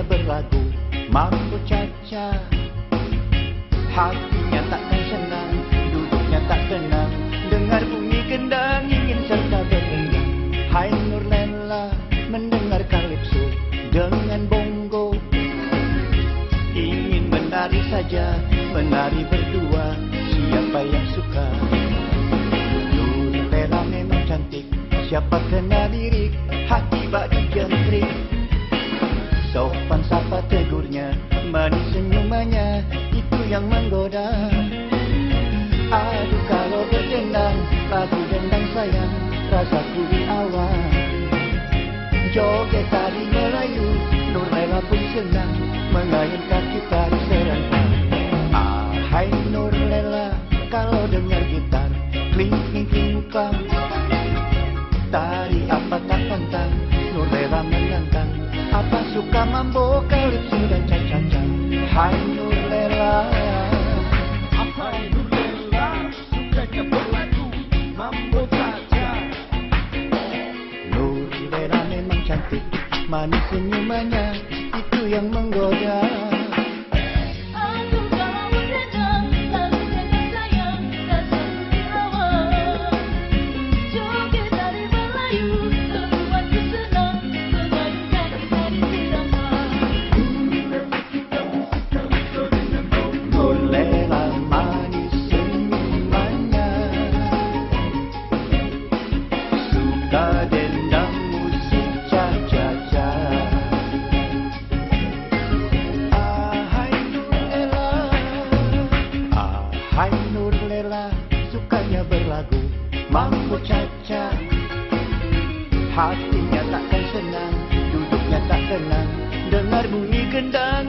Speaker 11: Berlagu mampu caca, hatinya takkan senang, duduknya tak tenang, dengar bunyi gendang ingin serta berendang. Hai Nurlela, mendengar kalipso dengan bongo, ingin menari saja, menari berdua, siapa yang suka? Nurlela memang cantik, siapa kena lirik, hati bak dijentrik. Sopan sapa tegurnya, manis senyumannya, itu yang menggoda. Aduh kalau berdendang, lagu dendang sayang, rasaku di awan. Joget tari Melayu, Nurlela pun senang, mengayun kaki tari serentang. Hai Nurlela, kalau dengar gitar, kling kling kling klang, tari apa tak pantang, Nurlela menantang. Apa suka mambo, kalipso dan cha-cha-cha? Hai Nurlela, hai Nurlela, sukanya berlagu mambo cha-cha. Nurlela memang cantik, manis senyumannya, itu yang menggoda. Mambo caca, hatinya takkan senang, duduknya tak tenang, dengar bunyi gendang.